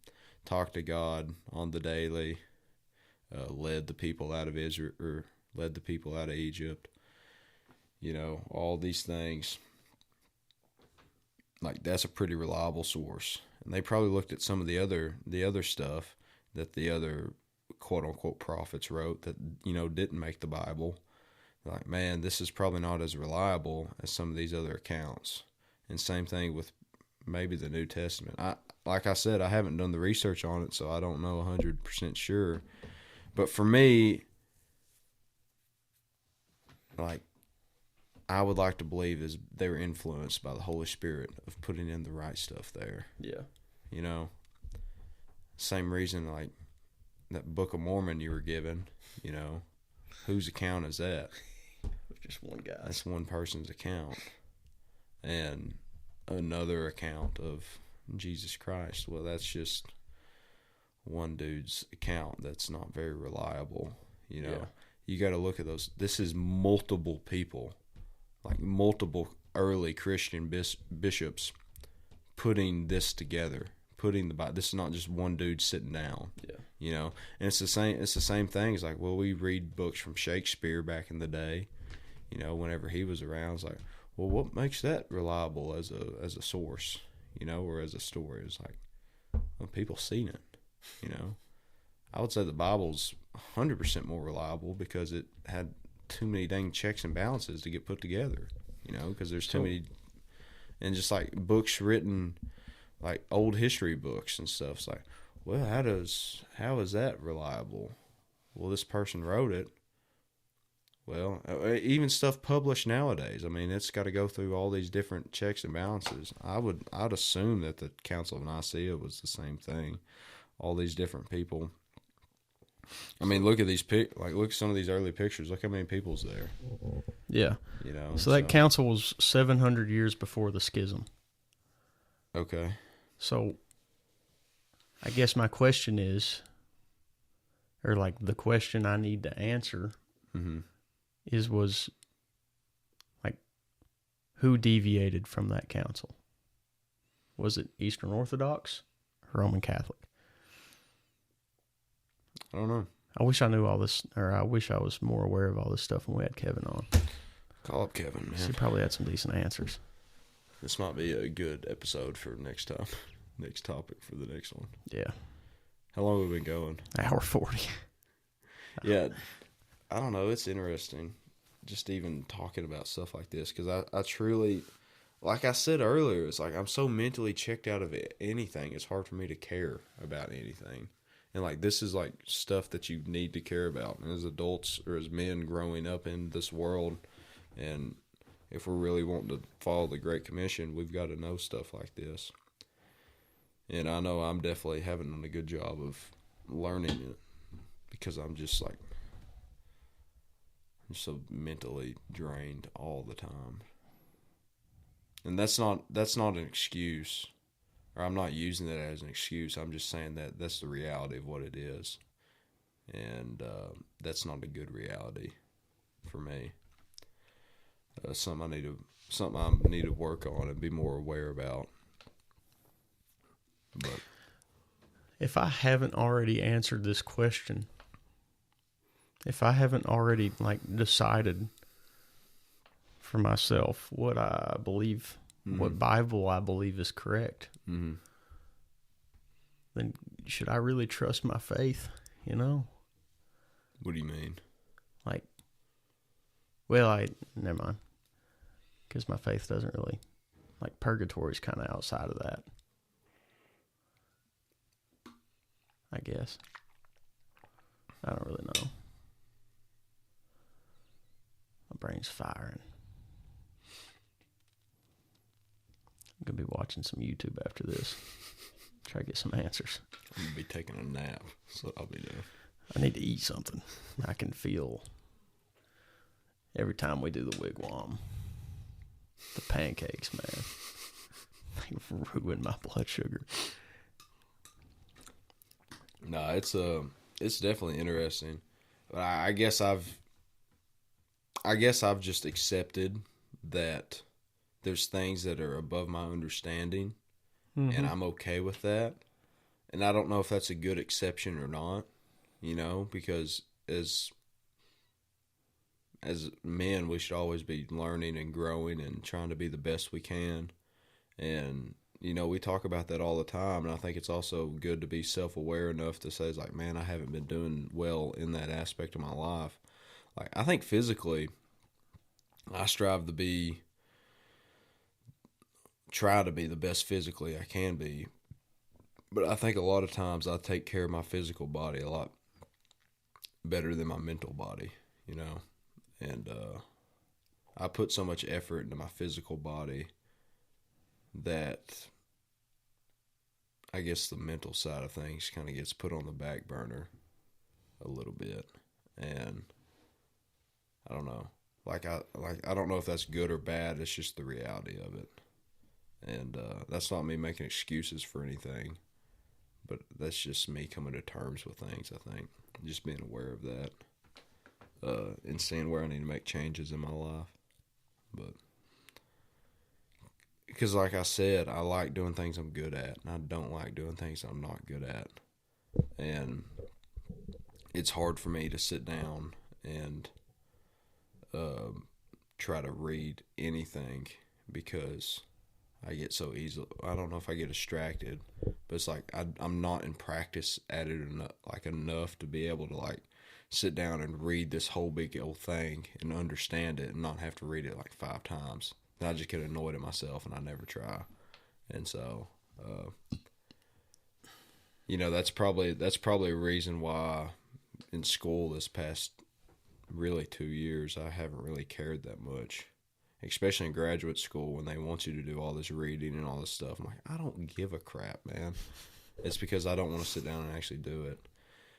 talked to God on the daily. Led the people out of Israel, or led the people out of Egypt. You know, all these things. Like, that's a pretty reliable source. And they probably looked at some of the other stuff that the other quote unquote prophets wrote that, didn't make the Bible. They're like, man, this is probably not as reliable as some of these other accounts. And same thing with maybe the New Testament. Like I said, I haven't done the research on it, so I don't know 100% sure. But for me, like, I would like to believe is they were influenced by the Holy Spirit of putting in the right stuff there. Yeah. You know, same reason, like, that Book of Mormon you were given, whose account is that? Just one guy. That's one person's account. And another account of Jesus Christ. Well, that's just one dude's account that's not very reliable. Yeah. You got to look at those. This is multiple people, like multiple early Christian bishops putting this together, putting the Bible. This is not just one dude sitting down. Yeah. And it's the same thing. It's like, well, we read books from Shakespeare back in the day, whenever he was around. It's like, well, what makes that reliable as a source, or as a story? It's like, well, people seen it. I would say the Bible's 100% more reliable because it had too many dang checks and balances to get put together, because there's too many, and just like books written, like old history books and stuff. It's like, well, how is that reliable? Well, this person wrote it. Well, even stuff published nowadays, I mean, it's got to go through all these different checks and balances. I'd assume that the Council of Nicaea was the same thing. All these different people. I mean, look at these look at some of these early pictures. Look how many people's there. Yeah. So that council was 700 years before the schism. Okay. So I guess my question is, or like the question I need to answer was like, who deviated from that council? Was it Eastern Orthodox or Roman Catholic? I don't know. I wish I knew all this, or I wish I was more aware of all this stuff when we had Kevin on. Call up Kevin, man. He probably had some decent answers. This might be a good episode for next time. Next topic for the next one. Yeah. How long have we been going? Hour 40. Yeah. I don't know. It's interesting just even talking about stuff like this because I truly, like I said earlier, it's like I'm so mentally checked out of anything. It's hard for me to care about anything. And, like, this is, like, stuff that you need to care about. And as adults or as men growing up in this world, and if we're really wanting to follow the Great Commission, we've got to know stuff like this. And I know I'm definitely haven't done a good job of learning it because I'm just like, I'm so mentally drained all the time. And that's not an excuse, or I'm not using that as an excuse. I'm just saying that that's the reality of what it is. And that's not a good reality for me. Something I need to work on and be more aware about. But if I haven't already answered this question, if I haven't already decided for myself what I believe, what Bible I believe is correct, then should I really trust my faith? What do you mean? Never mind. Because my faith doesn't really, purgatory's kind of outside of that. I guess. I don't really know. My brain's firing. I'm going to be watching some YouTube after this. Try to get some answers. I'm going to be taking a nap. That's what I'll be doing. I need to eat something. I can feel every time we do the wigwam. The pancakes, man. They ruin my blood sugar. No, it's definitely interesting. But I guess I've just accepted that there's things that are above my understanding, and I'm okay with that. And I don't know if that's a good exception or not, because as men, we should always be learning and growing and trying to be the best we can. And, we talk about that all the time, and I think it's also good to be self-aware enough to say, man, I haven't been doing well in that aspect of my life. I think physically, I strive to try to be the best physically I can be. But I think a lot of times I take care of my physical body a lot better than my mental body, And I put so much effort into my physical body that I guess the mental side of things kind of gets put on the back burner a little bit. And I don't know. I don't know if that's good or bad. It's just the reality of it. And that's not me making excuses for anything, but that's just me coming to terms with things, I think. Just being aware of that. And seeing where I need to make changes in my life. But because like I said, I like doing things I'm good at, and I don't like doing things I'm not good at. And it's hard for me to sit down and try to read anything because I get so easily, I don't know if I get distracted, but it's I'm not in practice at it enough to be able to sit down and read this whole big old thing and understand it and not have to read it 5 times. And I just get annoyed at myself and I never try. And so, that's probably a reason why in school this past really 2 years, I haven't really cared that much, especially in graduate school when they want you to do all this reading and all this stuff. I'm I don't give a crap, man. It's because I don't want to sit down and actually do it.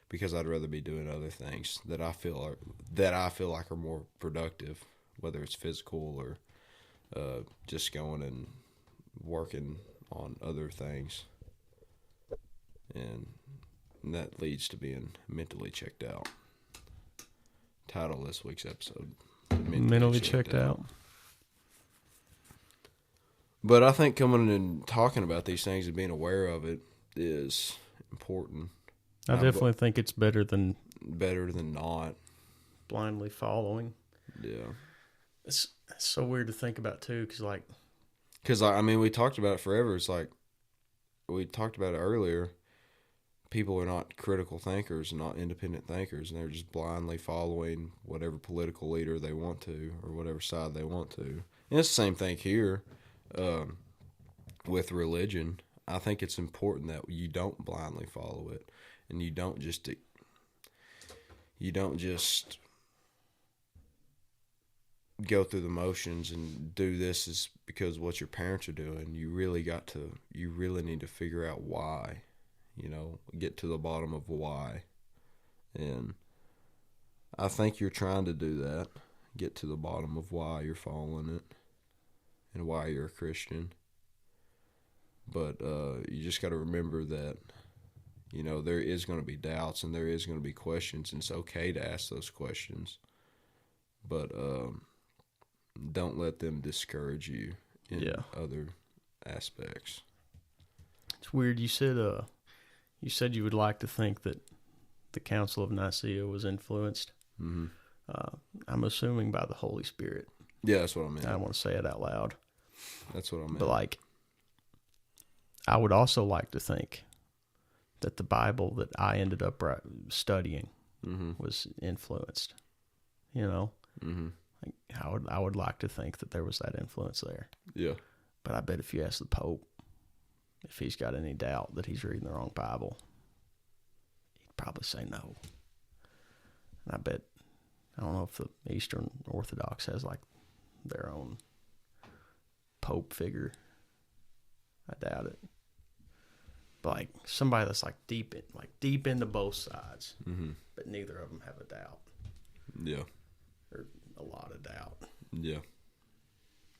Because I'd rather be doing other things that I feel like are more productive, whether it's physical or just going and working on other things, and that leads to being mentally checked out. Title of this week's episode: Mentally checked out. But I think coming and talking about these things and being aware of it is important. I definitely think it's better than not blindly following. Yeah, it's so weird to think about too, because we talked about it forever. It's we talked about it earlier. People are not critical thinkers, not independent thinkers, and they're just blindly following whatever political leader they want to or whatever side they want to. And it's the same thing here with religion. I think it's important that you don't blindly follow it. And you don't just go through the motions and do this is because what your parents are doing. You really need to figure out why, get to the bottom of why. And I think you're trying to do that, get to the bottom of why you're following it and why you're a Christian. But you just got to remember that, there is going to be doubts and there is going to be questions, and it's okay to ask those questions. But don't let them discourage you in other aspects. It's weird. You said you would like to think that the Council of Nicaea was influenced. Mm-hmm. I'm assuming by the Holy Spirit. Yeah, that's what I mean. I don't want to say it out loud. That's what I mean. But I would also like to think that the Bible that I ended up studying was influenced. Mm-hmm. I would like to think that there was that influence there. Yeah. But I bet if you ask the Pope if he's got any doubt that he's reading the wrong Bible, he'd probably say no. And I don't know if the Eastern Orthodox has their own Pope figure. I doubt it. But somebody that's deep into both sides, but neither of them have a doubt. Yeah. Or a lot of doubt. Yeah.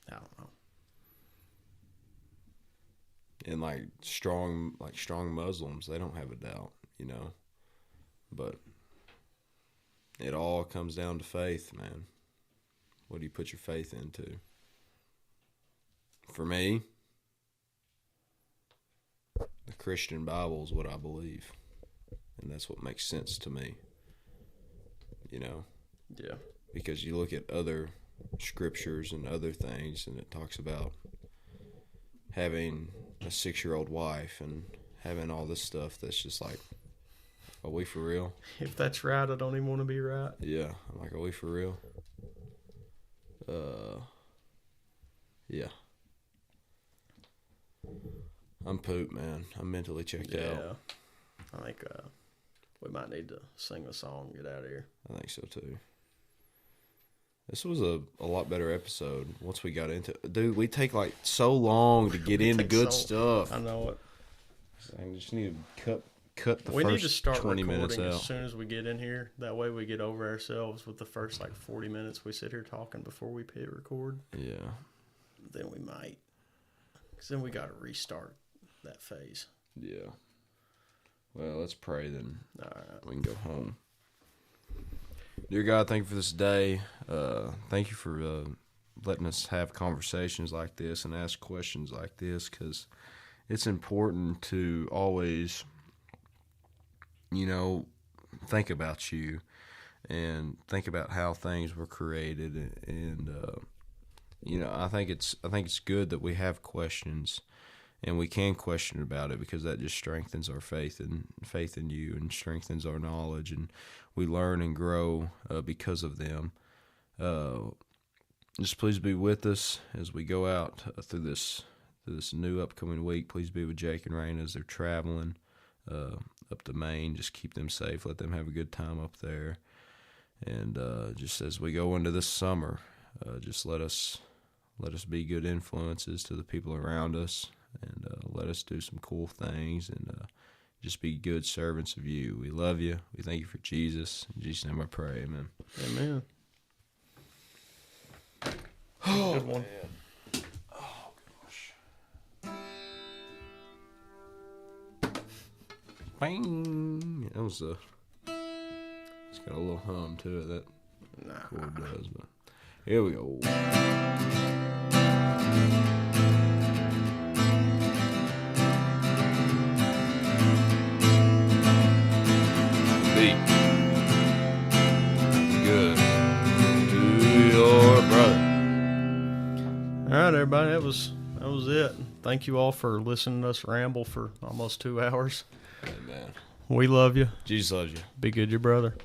I don't know. And strong Muslims, they don't have a doubt, But it all comes down to faith, man. What do you put your faith into? For me, the Christian Bible is what I believe. And that's what makes sense to me. Yeah. Because you look at other scriptures and other things, and it talks about having a 6-year-old wife and having all this stuff that's just are we for real? If that's right, I don't even want to be right. Yeah. I'm are we for real? Yeah. I'm pooped, man. I'm mentally checked out. Yeah. I think we might need to sing a song and get out of here. I think so, too. This was a lot better episode once we got into it. Dude, we take so long to get into good stuff. I know it. I just need to cut the we first need to start 20 recording minutes out. as soon as we get in here. That way we get over ourselves with the first 40 minutes we sit here talking before we hit record. Yeah. Then we might. Because then we got to restart that phase. Yeah. Well, let's pray then. All right. We can go home. Dear God, thank you for this day. Thank you for letting us have conversations like this and ask questions like this, because it's important to always, think about you and think about how things were created. And I think it's good that we have questions and we can question about it, because that just strengthens our faith in you and strengthens our knowledge, and we learn and grow because of them. Just please be with us as we go out through this new upcoming week. Please be with Jake and Rain as they're traveling up to Maine. Just keep them safe. Let them have a good time up there. And just as we go into this summer, just let us be good influences to the people around us, and let us do some cool things, and just be good servants of you. We love you. We thank you for Jesus. In Jesus' name I pray. Amen. Amen. Oh, good one. Man. Oh, gosh. Bang. That was it's got a little hum to it that chord does, but here we go. Be good to your brother. All right, everybody. That was it. Thank you all for listening to us ramble for almost 2 hours. Amen. We love you. Jesus loves you. Be good, your brother.